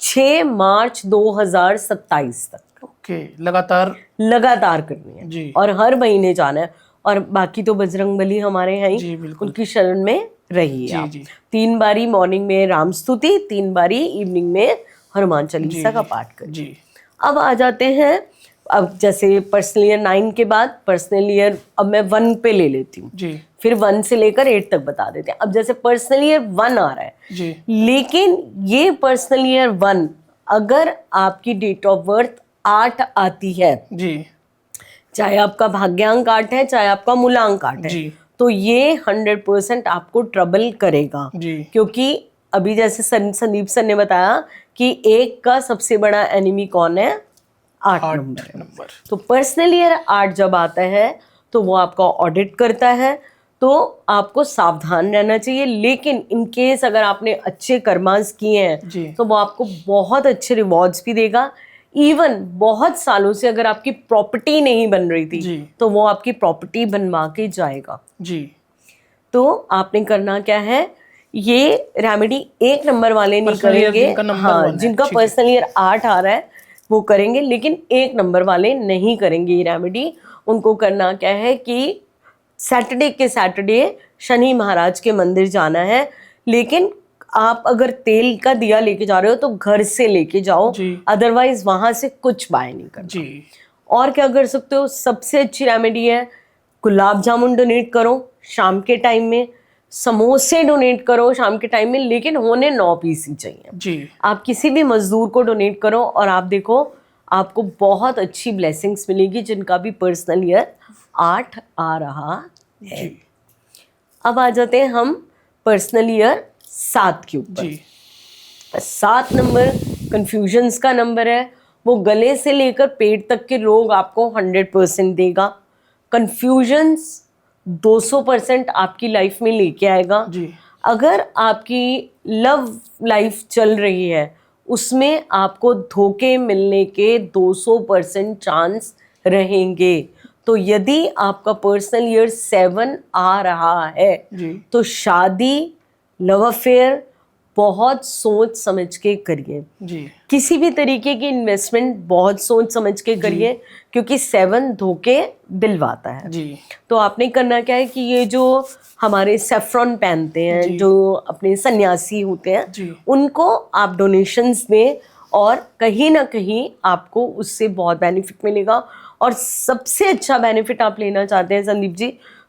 Speaker 3: 6 मार्च 2027 तक।
Speaker 2: ओके। लगातार
Speaker 3: करनी है जी। और हर महीने जाना है। और बाकी तो बजरंगबली हमारे हैं ही, उनकी शरण में रहिए आप। 3 बारी मॉर्निंग में राम स्तुति, 3 बारी इवनिंग में हनुमान चालीसा का पाठ करिए। अब आ जाते हैं, अब जैसे पर्सनल ईयर 9 के बाद पर्सनल ईयर अब मैं 1 पे ले लेती हूँ, फिर 1 से लेकर 8 तक बता देते हैं। अब जैसे पर्सनल ईयर 1 आ रहा है, लेकिन ये पर्सनल ईयर 1 अगर आपकी डेट ऑफ बर्थ 8 आती है, चाहे आपका भाग्यांक 8 है, चाहे आपका मूलांक 8 है,
Speaker 2: जी
Speaker 3: तो ये 100% आपको ट्रबल करेगा।
Speaker 2: जी
Speaker 3: क्योंकि अभी जैसे संदीप सर ने बताया कि 1 का सबसे बड़ा एनिमी कौन है? 8 नंबर।
Speaker 2: नंबर।
Speaker 3: तो पर्सनल ईयर 8 जब आता है तो वो आपका ऑडिट करता है, तो आपको सावधान रहना चाहिए। लेकिन इन केस अगर आपने अच्छे कर्मास किए
Speaker 2: जी।
Speaker 3: हैं तो वो आपको बहुत अच्छे रिवॉर्ड्स भी देगा। इवन बहुत सालों से अगर आपकी प्रॉपर्टी नहीं बन रही थी
Speaker 2: जी
Speaker 3: तो वो आपकी प्रॉपर्टी बनवा के जाएगा।
Speaker 2: जी
Speaker 3: तो आपने करना क्या है, ये रेमेडी 1 नंबर वाले नहीं
Speaker 2: Personal year
Speaker 3: करेंगे,
Speaker 2: जिनका number
Speaker 3: हाँ
Speaker 2: 1 है,
Speaker 3: जिनका
Speaker 2: ठीक है।
Speaker 3: पर्सनल ईयर 8 आ रहा है वो करेंगे, लेकिन 1 नंबर वाले नहीं करेंगे ये रेमेडी। उनको करना क्या है कि सैटरडे के सैटरडे शनि महाराज के मंदिर जाना है। लेकिन आप अगर तेल का दिया लेके जा रहे हो तो घर से लेके जाओ,
Speaker 2: जी।
Speaker 3: अदरवाइज वहां से कुछ बाय नहीं करना।
Speaker 2: जी
Speaker 3: और क्या कर सकते हो, सबसे अच्छी रेमेडी है गुलाब जामुन डोनेट करो शाम के टाइम में, समोसे डोनेट करो शाम के टाइम में, लेकिन होने 9 पीस ही चाहिए।
Speaker 2: जी
Speaker 3: आप किसी भी मजदूर को डोनेट करो और आप देखो आपको बहुत अच्छी ब्लेसिंग्स मिलेगी जिनका भी पर्सनल ईयर 8 आ रहा है।
Speaker 2: जी
Speaker 3: अब आ जाते हैं हम पर्सनल ईयर 7 के ऊपर।
Speaker 2: जी
Speaker 3: 7 नंबर कंफ्यूजन्स का नंबर है। वो गले से लेकर पेट तक के रोग आपको 100% देगा। कंफ्यूजन्स 200% आपकी लाइफ में लेके आएगा।
Speaker 2: जी
Speaker 3: अगर आपकी लव लाइफ चल रही है उसमें आपको धोखे मिलने के 200% चांस रहेंगे। तो यदि आपका पर्सनल ईयर 7 आ रहा है
Speaker 2: जी
Speaker 3: तो शादी, लव अफेयर बहुत सोच समझ के करिए।
Speaker 2: जी
Speaker 3: किसी भी तरीके की इन्वेस्टमेंट बहुत सोच समझ के करिए, क्योंकि 7 धोखे दिलवाता है।
Speaker 2: जी
Speaker 3: तो आपने करना क्या है कि ये जो हमारे सेफ्रॉन पहनते हैं,
Speaker 2: जी।
Speaker 3: जो अपने सन्यासी होते हैं,
Speaker 2: जी
Speaker 3: उनको आप डोनेशंस दें और कहीं ना कहीं आपको उससे बहुत बेनिफिट मिलेगा। और सबसे अच्छा बेनिफिट आप लेना चाहते हैं संदीप जी,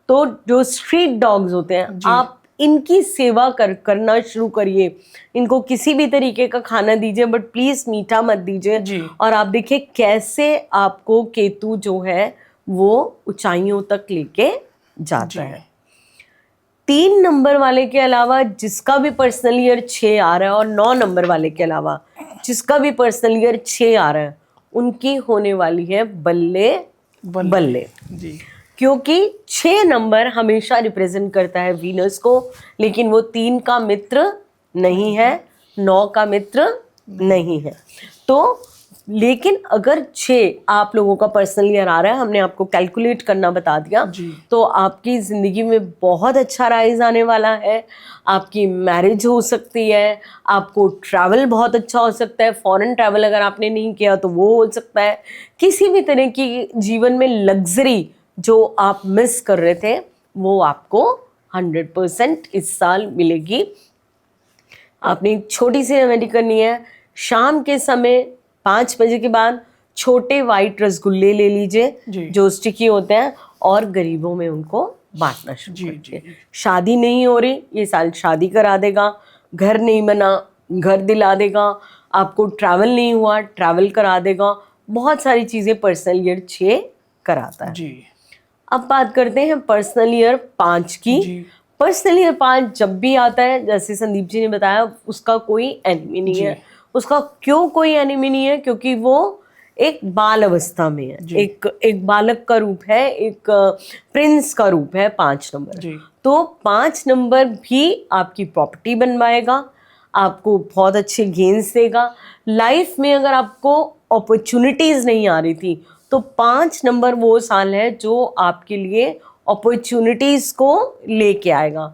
Speaker 3: तो जो स्ट्रीट डॉग्स होते हैं
Speaker 2: जी।
Speaker 3: आप इनकी सेवा करना शुरू करिए। इनको किसी भी तरीके का खाना दीजिए, बट प्लीज मीठा मत दीजिए।
Speaker 2: जी।
Speaker 3: और आप देखिए कैसे आपको केतु जो है वो ऊंचाइयों तक लेके जाता है। 3 नंबर वाले के अलावा जिसका भी पर्सनल ईयर 6 आ रहा है, और 9 नंबर वाले के अलावा जिसका भी पर्सनल ईयर 6 आ रहा है, उनकी होने वाली है बल्ले बल्ले।
Speaker 2: जी
Speaker 3: क्योंकि 6 नंबर हमेशा रिप्रेजेंट करता है वीनस को, लेकिन वो 3 का मित्र नहीं है, 9 का मित्र नहीं है। तो लेकिन अगर 6 आप लोगों का पर्सनल ईयर आ रहा है, हमने आपको कैलकुलेट करना बता दिया,
Speaker 2: जी।
Speaker 3: तो आपकी ज़िंदगी में बहुत अच्छा राइज आने वाला है। आपकी मैरिज हो सकती है, आपको ट्रैवल बहुत अच्छा हो सकता है, फॉरेन ट्रैवल अगर आपने नहीं किया तो वो हो सकता है। किसी भी तरह की जीवन में लग्जरी जो आप मिस कर रहे थे वो आपको 100% इस साल मिलेगी। आपने एक छोटी सी रेमेडी करनी है, शाम के समय 5 बजे के बाद छोटे वाइट रसगुल्ले ले लीजिए
Speaker 2: जी।
Speaker 3: जो स्टिकी होते हैं, और गरीबों में उनको बांटना शुरू
Speaker 2: जी,
Speaker 3: करिए।
Speaker 2: जी।
Speaker 3: शादी नहीं हो रही, ये साल शादी करा देगा। घर नहीं बना, घर दिला देगा। आपको ट्रैवल नहीं हुआ, ट्रैवल करा देगा। बहुत सारी चीज़ें पर्सनल ईयर 6 कराता है।
Speaker 2: जी
Speaker 3: अब बात करते हैं पर्सनल ईयर 5 की।
Speaker 2: जी।
Speaker 3: पर्सनल ईयर 5 जब भी आता है, जैसे संदीप जी ने बताया, उसका कोई एनिमी नहीं है। उसका क्यों कोई एनिमी नहीं है? क्योंकि वो एक बाल अवस्था में है, एक बालक का रूप है, एक प्रिंस का रूप है 5 नंबर।
Speaker 2: जी।
Speaker 3: तो 5 नंबर भी आपकी प्रॉपर्टी बनवाएगा, आपको बहुत अच्छे गेन्स देगा। लाइफ में अगर आपको अपॉर्चुनिटीज़ नहीं आ रही थी तो 5 नंबर वो साल है जो आपके लिए अपॉर्चुनिटीज़ को लेके आएगा।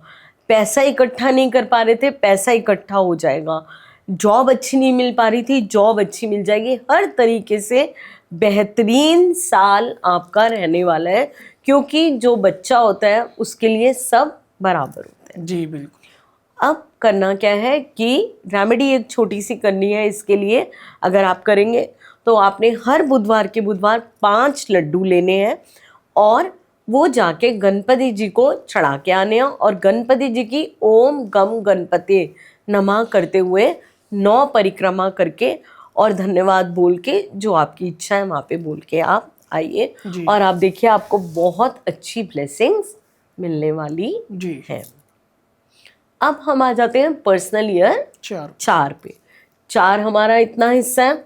Speaker 3: पैसा इकट्ठा नहीं कर पा रहे थे, पैसा इकट्ठा हो जाएगा। जॉब अच्छी नहीं मिल पा रही थी, जॉब अच्छी मिल जाएगी। हर तरीके से बेहतरीन साल आपका रहने वाला है, क्योंकि जो बच्चा होता है उसके लिए सब बराबर होते हैं।
Speaker 2: जी बिल्कुल।
Speaker 3: अब करना क्या है कि रेमेडी एक छोटी सी करनी है। इसके लिए अगर आप करेंगे तो आपने हर बुधवार के बुधवार 5 लड्डू लेने हैं और वो जाके गणपति जी को चढ़ा के आने हैं, और गणपति जी की ओम गम गणपति नमः करते हुए 9 परिक्रमा करके और धन्यवाद बोल के, जो आपकी इच्छा है वहाँ पे बोल के आप आइए
Speaker 2: जी।
Speaker 3: और आप देखिए आपको बहुत अच्छी ब्लेसिंग्स मिलने वाली
Speaker 2: जी।
Speaker 3: है। अब हम आ जाते हैं पर्सनल ईयर 4 पे। 4 हमारा इतना हिस्सा है,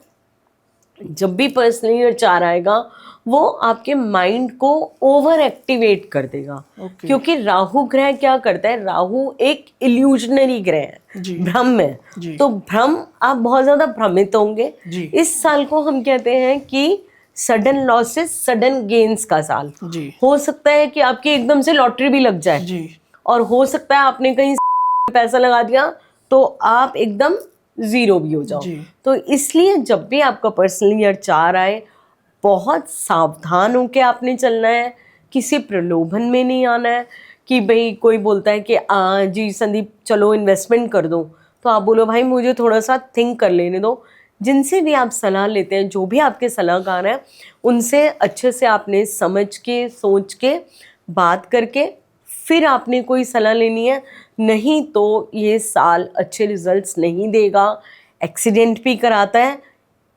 Speaker 3: जब भी पर्सनल ईयर 4 आएगा वो आपके माइंड को ओवर एक्टिवेट कर देगा।
Speaker 2: ओके।
Speaker 3: क्योंकि राहु ग्रह क्या करता है, राहु एक इल्यूजनरी ग्रह है,
Speaker 2: जी।
Speaker 3: भ्रम है।
Speaker 2: जी।
Speaker 3: तो भ्रम, आप बहुत ज्यादा भ्रमित होंगे।
Speaker 2: जी।
Speaker 3: इस साल को हम कहते हैं कि सडन लॉसेस सडन गेन्स का साल।
Speaker 2: जी।
Speaker 3: हो सकता है कि आपकी एकदम से लॉटरी भी लग जाए,
Speaker 2: जी।
Speaker 3: और हो सकता है आपने कहीं पैसा लगा दिया तो आप एकदम जीरो भी हो जाओ।
Speaker 2: जी।
Speaker 3: तो इसलिए जब भी आपका पर्सनल ईयर 4 आए, बहुत सावधान होकर आपने चलना है। किसी प्रलोभन में नहीं आना है कि भाई कोई बोलता है कि जी संदीप चलो इन्वेस्टमेंट कर दो, तो आप बोलो भाई मुझे थोड़ा सा थिंक कर लेने दो। जिनसे भी आप सलाह लेते हैं, जो भी आपके सलाहकार हैं, उनसे अच्छे से आपने समझ के, सोच के, बात करके फिर आपने कोई सलाह लेनी है। नहीं तो ये साल अच्छे रिजल्ट्स नहीं देगा, एक्सीडेंट भी कराता है।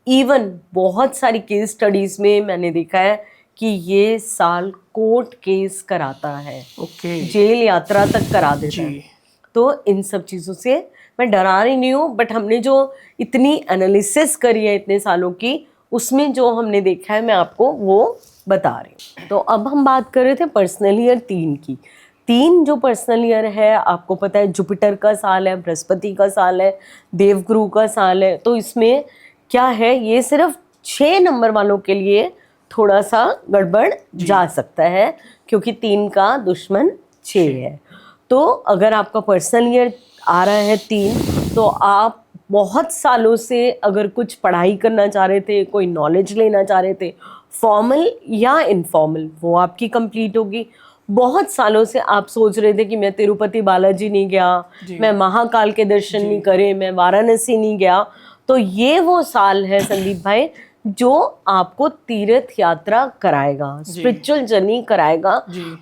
Speaker 3: इवन बहुत सारी केस स्टडीज में मैंने देखा है कि ये साल कोर्ट केस कराता है,
Speaker 2: ओके।
Speaker 3: जेल यात्रा तक करा देता
Speaker 2: जी।
Speaker 3: है। तो इन सब चीज़ों से मैं डरा रही नहीं हूँ, बट हमने जो इतनी एनालिसिस करी है इतने सालों की, उसमें जो हमने देखा है मैं आपको वो बता रही हूँ। तो अब हम बात कर रहे थे पर्सनल ईयर 3 की। 3 जो पर्सनल ईयर है, आपको पता है जुपिटर का साल है, बृहस्पति का साल है, देवगुरु का साल है। तो इसमें क्या है, ये सिर्फ 6 नंबर वालों के लिए थोड़ा सा गड़बड़ जा सकता है, क्योंकि 3 का दुश्मन 6 है। तो अगर आपका पर्सनल ईयर आ रहा है 3, तो आप बहुत सालों से अगर कुछ पढ़ाई करना चाह रहे थे, कोई नॉलेज लेना चाह रहे थे, फॉर्मल या इनफॉर्मल, वो आपकी कंप्लीट होगी। बहुत सालों से आप सोच रहे थे कि मैं तिरुपति बालाजी नहीं गया, मैं महाकाल के दर्शन नहीं करे, मैं वाराणसी नहीं गया, तो ये वो साल है संदीप भाई जो आपको तीर्थ यात्रा कराएगा, स्पिरिचुअल जर्नी कराएगा,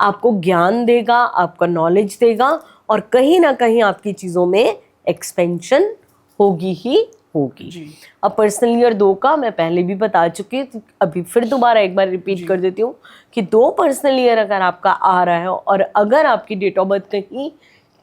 Speaker 3: आपको ज्ञान देगा, आपका नॉलेज देगा, और कहीं ना कहीं आपकी चीज़ों में एक्सपेंशन होगी ही होगी। अब पर्सनल ईयर 2 का मैं पहले भी बता चुकी हूँ, अभी फिर दोबारा एक बार रिपीट कर देती हूँ कि 2 पर्सनल ईयर अगर आपका आ रहा है और अगर आपकी डेट ऑफ बर्थ कहीं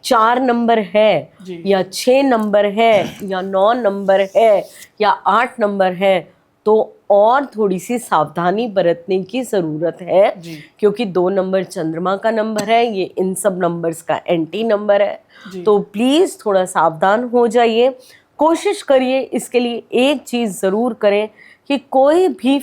Speaker 3: 4 नंबर है या 6 नंबर है या 9 नंबर है या 8 नंबर है, तो और थोड़ी सी सावधानी बरतने की ज़रूरत है, क्योंकि 2 नंबर चंद्रमा का नंबर है, ये इन सब नंबर्स का एंटी नंबर है। तो प्लीज़ थोड़ा सावधान हो जाइए। कोशिश करिए, इसके लिए एक चीज़ ज़रूर करें कि कोई भी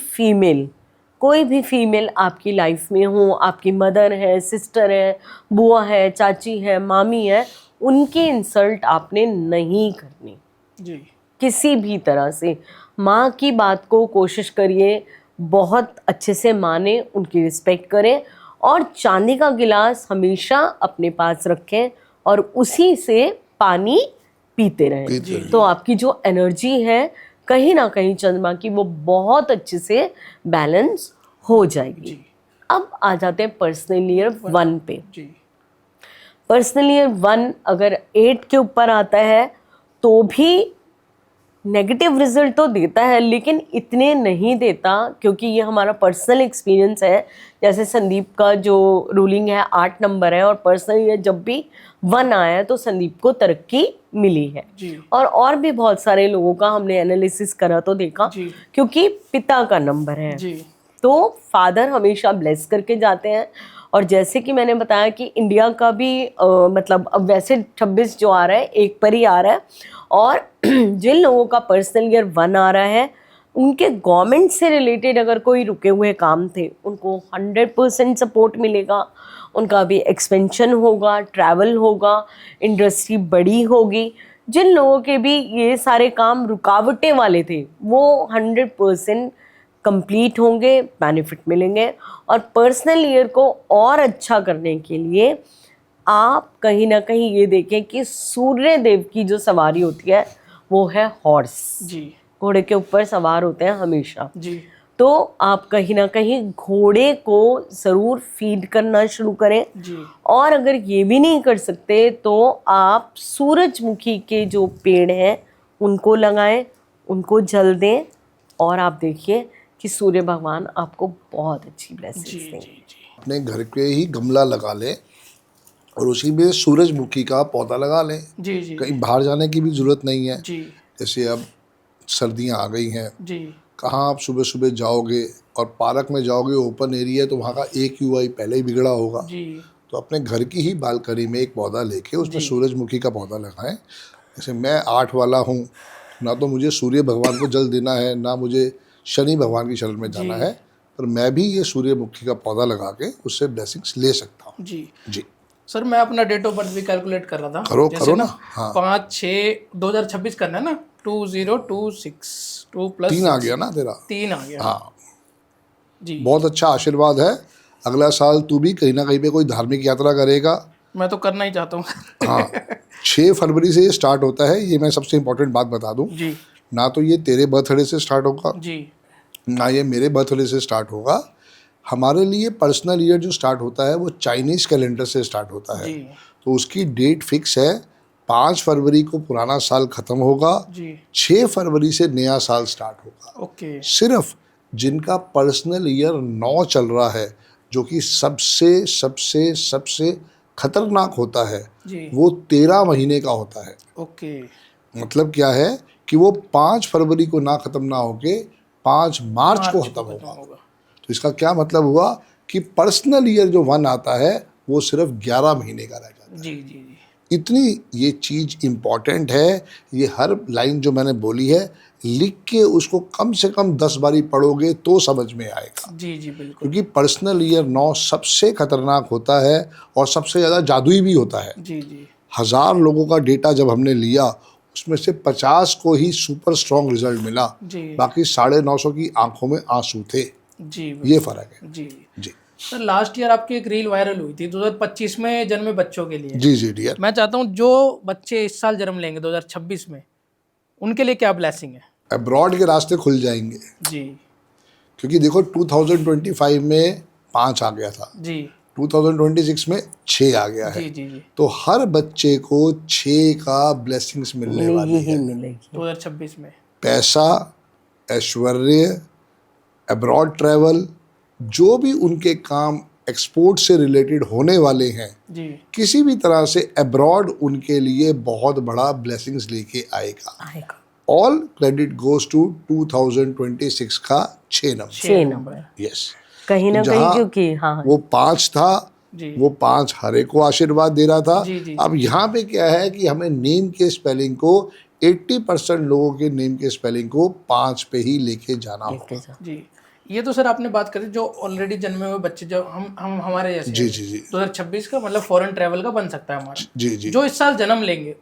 Speaker 3: फीमेल आपकी लाइफ में हो, आपकी मदर है, सिस्टर है, बुआ है, चाची है, मामी है, उनकी इंसल्ट आपने नहीं करनी
Speaker 2: जी।
Speaker 3: किसी भी तरह से। माँ की बात को कोशिश करिए बहुत अच्छे से माने, उनकी रिस्पेक्ट करें, और चांदी का गिलास हमेशा अपने पास रखें और उसी से पानी पीते रहें। तो आपकी जो एनर्जी है कहीं ना कहीं चंद्रमा की, वो बहुत अच्छे से बैलेंस हो जाएगी। अब आ जाते हैं पर्सनल ईयर 1 पे। पर्सनल ईयर 1 अगर 8 के ऊपर आता है तो भी नेगेटिव रिजल्ट तो देता है, लेकिन इतने नहीं देता, क्योंकि ये हमारा पर्सनल एक्सपीरियंस है। जैसे संदीप का जो रूलिंग है 8 नंबर है, और पर्सनल ईयर जब भी 1 आया है तो संदीप को तरक्की मिली है। और भी बहुत सारे लोगों का हमने एनालिसिस करा तो देखा, क्योंकि पिता का नंबर है तो फादर हमेशा ब्लेस करके जाते हैं। और जैसे कि मैंने बताया कि इंडिया का भी मतलब अब वैसे 26 जो आ रहा है 1 पर ही आ रहा है, और जिन लोगों का पर्सनल ईयर 1 आ रहा है, उनके गवर्नमेंट से रिलेटेड अगर कोई रुके हुए काम थे, उनको 100% सपोर्ट मिलेगा, उनका भी एक्सपेंशन होगा, ट्रैवल होगा, इंडस्ट्री बड़ी होगी। जिन लोगों के भी ये सारे काम रुकावटें वाले थे, वो 100% कंप्लीट होंगे, बेनिफिट मिलेंगे। और पर्सनल ईयर को और अच्छा करने के लिए आप कहीं ना कहीं ये देखें कि सूर्य देव की जो सवारी होती है वो है हॉर्स, घोड़े के ऊपर सवार होते हैं हमेशा। तो आप कहीं ना कहीं घोड़े को ज़रूर फीड करना शुरू करें। और अगर ये भी नहीं कर सकते तो आप सूरजमुखी के जो पेड़ हैं उनको लगाएं, उनको जल दें, और आप देखिए कि सूर्य भगवान आपको बहुत अच्छी ब्लेसिंग्स
Speaker 2: जी
Speaker 3: देंगे।
Speaker 2: जी जी
Speaker 1: अपने घर के ही गमला लगा लें और उसी में सूरजमुखी का पौधा लगा लें।
Speaker 2: जी जी
Speaker 1: कहीं बाहर जाने की भी ज़रूरत नहीं है।
Speaker 2: जी
Speaker 1: जैसे अब सर्दियाँ आ गई हैं,
Speaker 2: जी
Speaker 1: कहाँ आप सुबह सुबह जाओगे और पार्क में जाओगे, ओपन एरिया है, तो वहाँ का AQI पहले ही बिगड़ा होगा।
Speaker 2: जी
Speaker 1: तो अपने घर की ही बालकनी में एक पौधा लेके उसमें
Speaker 2: जी।
Speaker 1: सूरजमुखी का पौधा लगाएं। जैसे मैं 8 वाला हूँ, ना तो मुझे सूर्य भगवान को जल देना है, ना मुझे शनि भगवान की शरण में जाना
Speaker 2: जी।
Speaker 1: है, पर मैं भी ये सूर्यमुखी का पौधा लगा के उससे ब्लेसिंग्स ले सकता हूँ।
Speaker 2: जी
Speaker 1: जी,
Speaker 2: सर, मैं अपना डेट ऑफ बर्थ भी कैलकुलेट कर रहा था।
Speaker 1: करो
Speaker 2: जैसे
Speaker 1: करो
Speaker 2: ना
Speaker 1: ना। हाँ,
Speaker 2: 5/6/2026 करना है ना, 2026 2 +
Speaker 1: 3 आ
Speaker 2: 6
Speaker 1: गया ना तेरा।
Speaker 2: 3 आ गया।
Speaker 1: हाँ,
Speaker 2: जी
Speaker 1: बहुत अच्छा आशीर्वाद है। अगला साल तू भी कहीं ना कहीं पे कोई धार्मिक यात्रा करेगा।
Speaker 2: मैं तो करना ही चाहता हूँ।
Speaker 1: हाँ, 6 फरवरी से ये स्टार्ट होता है। ये मैं सबसे इम्पोर्टेंट बात बता दूं,
Speaker 2: जी
Speaker 1: ना तो ये तेरे बर्थडे से स्टार्ट होगा,
Speaker 2: जी
Speaker 1: ना ये मेरे बर्थडे से स्टार्ट होगा। हमारे लिए पर्सनल ईयर जो स्टार्ट होता है वो चाइनीज़ कैलेंडर से स्टार्ट होता है।
Speaker 2: जी
Speaker 1: तो उसकी डेट फिक्स है। 5 फरवरी को पुराना साल ख़त्म होगा,
Speaker 2: जी
Speaker 1: 6 फरवरी से नया साल स्टार्ट होगा।
Speaker 2: ओके
Speaker 1: सिर्फ जिनका पर्सनल ईयर 9 चल रहा है, जो कि सबसे सबसे सबसे खतरनाक होता है,
Speaker 2: जी
Speaker 1: वो 13 महीने का होता है।
Speaker 2: ओके
Speaker 1: मतलब क्या है कि वो 5 फरवरी को ना ख़त्म ना होके 5 मार्च को ख़त्म
Speaker 2: खत्म
Speaker 1: होगा।
Speaker 2: होगा।
Speaker 1: तो इसका क्या मतलब हुआ कि पर्सनल ईयर जो 1 आता है वो सिर्फ 11 महीने का रह जाता है।
Speaker 2: जी जी जी
Speaker 1: इतनी ये चीज़ इम्पॉर्टेंट है। ये हर लाइन जो मैंने बोली है, लिख के उसको कम से कम 10 बारी पढ़ोगे तो समझ में आएगा।
Speaker 2: जी जी बिल्कुल।
Speaker 1: क्योंकि पर्सनल ईयर 9 सबसे खतरनाक होता है और सबसे ज़्यादा जादुई भी होता है।
Speaker 2: जी जी
Speaker 1: 1000 लोगों का डेटा जब हमने लिया, उसमें से 50 को ही सुपर स्ट्रॉन्ग रिजल्ट मिला,
Speaker 2: जी
Speaker 1: बाकी 950 की आंखों में आंसू थे।
Speaker 2: जी
Speaker 1: ये फ़र्क है।
Speaker 2: जी
Speaker 1: जी
Speaker 2: सर, लास्ट ईयर आपकी एक रील वायरल हुई थी 2025 में जन्मे बच्चों के लिए।
Speaker 1: जी जी डियर।
Speaker 2: मैं चाहता हूँ जो बच्चे इस साल जन्म लेंगे 2026 में, उनके लिए क्या ब्लेसिंग है?
Speaker 1: अब्रॉड के रास्ते खुल जाएंगे।
Speaker 2: जी
Speaker 1: क्योंकि देखो 2025 में 5 आ गया था,
Speaker 2: जी
Speaker 1: 2026 में 6 आ गया है।
Speaker 2: जी जी जी
Speaker 1: तो हर बच्चे को 6 का ब्लेसिंग्स मिलने वाली
Speaker 3: यही
Speaker 1: है।
Speaker 3: मिलेगी।
Speaker 2: 2026 में।
Speaker 1: पैसा, ऐश्वर्य, अब्रॉड ट्रैवल, जो भी उनके काम एक्सपोर्ट से रिलेटेड होने वाले हैं,
Speaker 2: जी
Speaker 1: किसी भी तरह से अब्रॉड उनके लिए बहुत बड़ा ब्लेसिंग्स लेके आएगा।
Speaker 3: आएगा।
Speaker 1: ऑल क्रेडिट गोज टू 2026 का 6 नंबर।
Speaker 3: 6 नंबर
Speaker 1: यस,
Speaker 3: कहीं ना कहीं,
Speaker 1: जहाँ
Speaker 3: क्योंकि हाँ
Speaker 1: वो 5 था,
Speaker 2: जी
Speaker 1: वो 5 हर एक को आशीर्वाद दे रहा था।
Speaker 2: जी जी
Speaker 1: अब यहाँ पे क्या है कि हमें नेम के स्पेलिंग को 80% लोगों के नेम के स्पेलिंग को 5 पे ही लेके जाना
Speaker 3: लेके
Speaker 1: होगा।
Speaker 3: जाओ।
Speaker 2: जी। ये तो सर आपने बात करी जो ऑलरेडी जन्मे हुए बच्चे, जो हम हमारे जैसे
Speaker 1: जी
Speaker 2: हैं।
Speaker 1: जी जी
Speaker 2: 2026 का मतलब फॉरेन ट्रैवल का बन सकता है हमारा।
Speaker 1: जी जी,
Speaker 2: जो इस साल जन्म लेंगे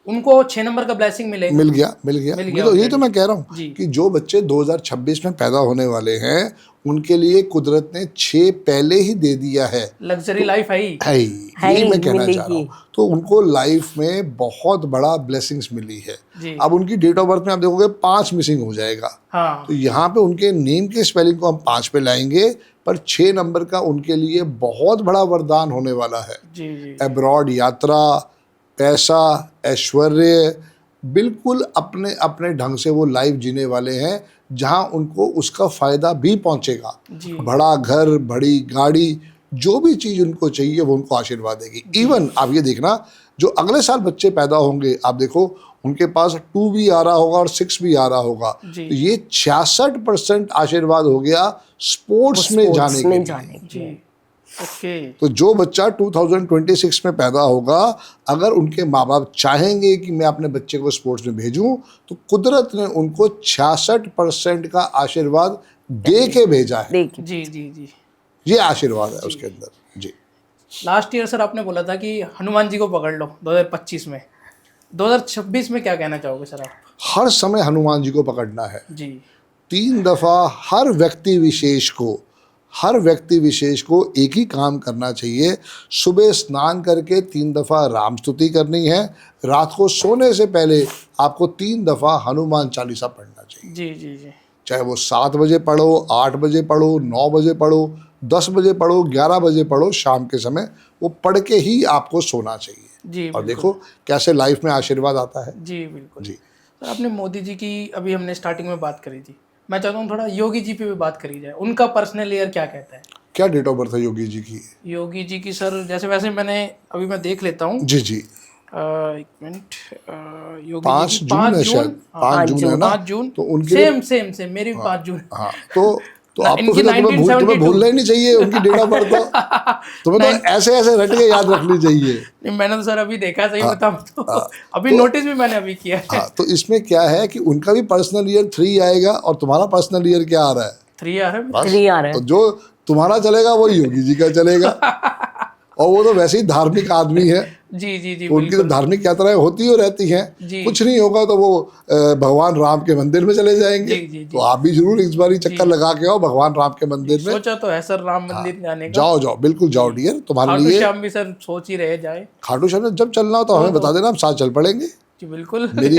Speaker 2: उनको 6 नंबर का ब्लेसिंग मिलेगा।
Speaker 1: मिल गया मिल गया।
Speaker 2: मिल
Speaker 1: ये
Speaker 2: गया
Speaker 1: तो
Speaker 2: already।
Speaker 1: मैं कह रहा हूँ
Speaker 2: जी
Speaker 1: कि जो बच्चे 2026 में पैदा होने वाले हैं, उनके लिए कुदरत ने 6 पहले ही दे दिया है।
Speaker 2: Luxury life I.
Speaker 1: है ही,
Speaker 3: है
Speaker 1: यही
Speaker 3: ही,
Speaker 1: मैं कहना चाह रहा
Speaker 3: मिलेगी।
Speaker 1: हूँ। तो उनको लाइफ में बहुत बड़ा ब्लेसिंग्स मिली है।
Speaker 2: जी
Speaker 1: अब उनकी डेट ऑफ बर्थ में आप देखोगे 5 मिसिंग हो जाएगा।
Speaker 2: हाँ
Speaker 1: तो यहाँ पे उनके नेम के स्पेलिंग को हम 5 पे लाएंगे, पर 6 नंबर का उनके लिए बहुत बड़ा वरदान होने वाला है।
Speaker 2: जी जी
Speaker 1: अब्रॉड यात्रा, पैसा, ऐश्वर्य, बिल्कुल अपने अपने ढंग से वो लाइफ जीने वाले हैं, जहाँ उनको उसका फ़ायदा भी पहुँचेगा।
Speaker 2: जी
Speaker 1: बड़ा घर, बड़ी गाड़ी, जो भी चीज़ उनको चाहिए वो उनको आशीर्वाद देगी। इवन आप ये देखना, जो अगले साल बच्चे पैदा होंगे, आप देखो उनके पास 2 भी आ रहा होगा और 6 भी आ रहा होगा।
Speaker 2: जी।
Speaker 1: तो ये 66% आशीर्वाद हो गया स्पोर्ट्स में जाने
Speaker 3: स्पोर्ट्स
Speaker 1: के
Speaker 3: में
Speaker 1: लिए।
Speaker 3: जाने के
Speaker 2: जी
Speaker 3: लिए।
Speaker 2: ओके
Speaker 1: तो जो बच्चा 2026 में पैदा होगा, अगर उनके माँ बाप चाहेंगे कि मैं अपने बच्चे को स्पोर्ट्स में भेजूं, तो कुदरत ने उनको 66% का आशीर्वाद दे के भेजा है।
Speaker 3: देखिए
Speaker 2: जी जी जी।
Speaker 1: ये आशीर्वाद है उसके अंदर। जी,
Speaker 2: लास्ट ईयर सर आपने बोला था कि हनुमान जी को पकड़ लो 2025 में। 2026 में क्या कहना चाहोगे सर आप?
Speaker 1: हर समय हनुमान जी को पकड़ना है।
Speaker 2: जी
Speaker 1: 3 दफ़ा हर व्यक्ति विशेष को एक ही काम करना चाहिए। सुबह स्नान करके 3 दफ़ा राम स्तुति करनी है। रात को सोने से पहले आपको 3 दफ़ा हनुमान चालीसा पढ़ना चाहिए।
Speaker 2: जी जी जी
Speaker 1: चाहे वो 7 बजे पढ़ो, 8 बजे पढ़ो, 9 बजे पढ़ो, 10 बजे पढ़ो, 11 बजे पढ़ो, शाम के समय वो पढ़ के ही आपको सोना चाहिए।
Speaker 2: जी
Speaker 1: और
Speaker 2: बिल्कुल।
Speaker 1: देखो कैसे लाइफ में आशीर्वाद आता है।
Speaker 2: जी बिल्कुल।
Speaker 1: जी
Speaker 2: सर आपने मोदी जी की अभी हमने स्टार्टिंग में बात करी थी। मैं चाहता हूँ थोड़ा योगी जी पे भी बात करी जाए, उनका पर्सनल ईयर क्या कहता है?
Speaker 1: क्या डेट ऑफ बर्थ है योगी जी की?
Speaker 2: योगी जी की सर जैसे वैसे मैं देख लेता हूँ।
Speaker 1: जी जी,
Speaker 2: एक मिनट। योगी
Speaker 1: 5
Speaker 2: जी की
Speaker 1: जून
Speaker 2: 5
Speaker 1: है
Speaker 2: जून।
Speaker 1: शायद, 5 जून है ना?
Speaker 2: 5 जून
Speaker 1: तो उनके लिए
Speaker 2: सेम मेरी भी 5 जून।
Speaker 1: हाँ, तो आपको
Speaker 2: इनकी
Speaker 1: फिर तो तुम्हें
Speaker 2: 1972
Speaker 1: भूलना ही नहीं चाहिए उनकी डेट ऑफ बर्थ। तो तुम्हें तो ऐसे ऐसे रट के याद रखनी चाहिए।
Speaker 2: नहीं, मैंने तो सर अभी देखा, सही बताऊं तो अभी
Speaker 1: तो-
Speaker 2: नोटिस भी मैंने अभी किया है।
Speaker 1: हाँ, तो इसमें क्या है कि उनका भी पर्सनल ईयर 3 आएगा और तुम्हारा पर्सनल ईयर क्या आ रहा है?
Speaker 2: 3 आ रहा है।
Speaker 1: बस,
Speaker 3: 3 आ रहा है।
Speaker 1: तो जो तुम्हारा चलेगा वही योगी जी का चलेगा। और वो तो वैसे ही धार्मिक आदमी है,
Speaker 2: जी जी जी
Speaker 1: तो उनकी तो
Speaker 2: बिल्कुल।
Speaker 1: धार्मिक यात्राएं होती ही रहती हैं।
Speaker 2: जी।
Speaker 1: कुछ नहीं होगा तो वो भगवान राम के मंदिर में चले जाएंगे।
Speaker 2: जी, जी, जी।
Speaker 1: तो आप भी जरूर इस बार चक्कर लगा के आओ भगवान राम के मंदिर में।
Speaker 2: सोचा तो है सर राम मंदिर जाने का।
Speaker 1: जाओ जाओ, बिल्कुल जाओ डियर, तुम्हारे
Speaker 2: खाटू
Speaker 1: लिए।
Speaker 2: श्याम भी सर सोच ही रहे जाए।
Speaker 1: खाटू श्याम में जब चलना हो तो हमें बता देना, हम साथ चल पड़ेंगे।
Speaker 2: जी बिल्कुल।
Speaker 1: मेरी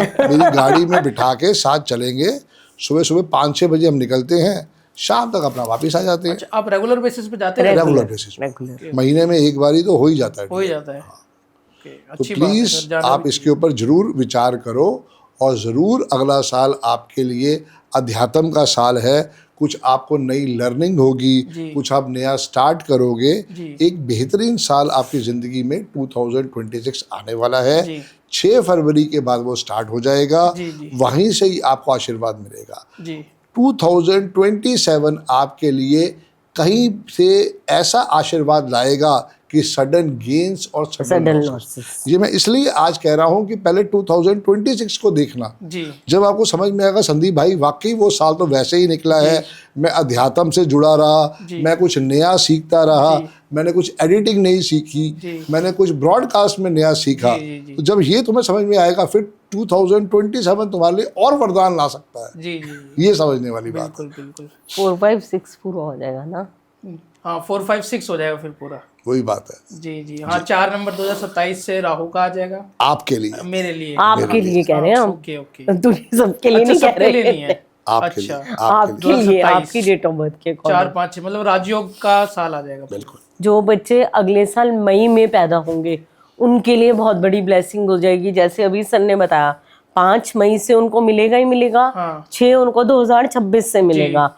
Speaker 1: गाड़ी में बिठा के साथ चलेंगे। सुबह सुबह 5-6 बजे हम निकलते हैं, शाम तक अपना वापस आ जाते हैं।
Speaker 2: अच्छा, आप रेगुलर बेसिस पे जाते हैं?
Speaker 1: रेगुलर बेसिस पे,
Speaker 3: रेगुलर।
Speaker 1: महीने में एक बारी तो हो ही जाता है।
Speaker 2: हो ही जाता है। ओके,
Speaker 1: तो
Speaker 2: अच्छी बात है
Speaker 1: प्लीज
Speaker 2: सर, जाना
Speaker 1: आप
Speaker 2: भी
Speaker 1: इसके ऊपर जरूर विचार करो, और जरूर अगला साल आपके लिए अध्यात्म का साल है। कुछ आपको नई लर्निंग होगी,
Speaker 2: जी।
Speaker 1: कुछ आप नया स्टार्ट करोगे।
Speaker 2: जी।
Speaker 1: एक बेहतरीन साल आपकी जिंदगी में 2026 आने वाला है।
Speaker 2: जी।
Speaker 1: 6 फरवरी के बाद वो स्टार्ट हो जाएगा।
Speaker 2: जी, जी।
Speaker 1: वहीं से ही आपको आशीर्वाद मिलेगा।
Speaker 2: जी
Speaker 1: 2027 आपके लिए कहीं से ऐसा आशीर्वाद लाएगा कि सडन गेन्स और सडन
Speaker 3: सडन
Speaker 1: लॉसेस।
Speaker 3: लॉसेस।
Speaker 1: ये मैं इसलिए आज कह रहा हूं कि पहले 2026 को देखना।
Speaker 2: जी
Speaker 1: जब आपको समझ में आएगा संदीप भाई वाकई वो साल तो वैसे ही निकला है, मैं अध्यात्म से जुड़ा रहा, मैं कुछ नया सीखता रहा, मैंने कुछ एडिटिंग नहीं सीखी, मैंने कुछ ब्रॉडकास्ट में नया सीखा।
Speaker 2: जी।
Speaker 1: तो जब ये तुम्हें समझ में आएगा फिर 2027 तुम्हारे लिए और वरदान ला सकता है।
Speaker 2: जी जी
Speaker 1: ये समझने वाली बात।
Speaker 2: बिल्कुल बिल्कुल।
Speaker 3: 4 5 6 पूरा हो जाएगा ना?
Speaker 2: हाँ 4 5 6 हो जाएगा फिर पूरा।
Speaker 1: वही बात है
Speaker 2: जी जी हाँ 4 नंबर 2027 से राहु का आ जाएगा
Speaker 1: आपके लिए।
Speaker 2: मेरे लिए।
Speaker 3: आपके लिए कह रहे हैं हम,
Speaker 2: ओके ओके।
Speaker 3: दूसरे सबके लिए
Speaker 2: अच्छा
Speaker 3: नहीं कह
Speaker 2: सबके लिए
Speaker 3: रहे।
Speaker 2: नहीं है।
Speaker 1: आपके
Speaker 2: अच्छा
Speaker 1: लिए,
Speaker 3: आपके लिए,
Speaker 2: 2027
Speaker 3: आपकी डेट ऑफ बर्थ के
Speaker 2: 4 5 6 मतलब राजयोग का साल आ जाएगा।
Speaker 1: बिल्कुल।
Speaker 3: जो बच्चे अगले साल मई में पैदा होंगे उनके लिए बहुत बड़ी ब्लेसिंग हो जाएगी। जैसे अभी सर ने बताया 5 मई से उनको मिलेगा ही मिलेगा।
Speaker 2: हाँ।
Speaker 3: 6 उनको 2026 से मिलेगा।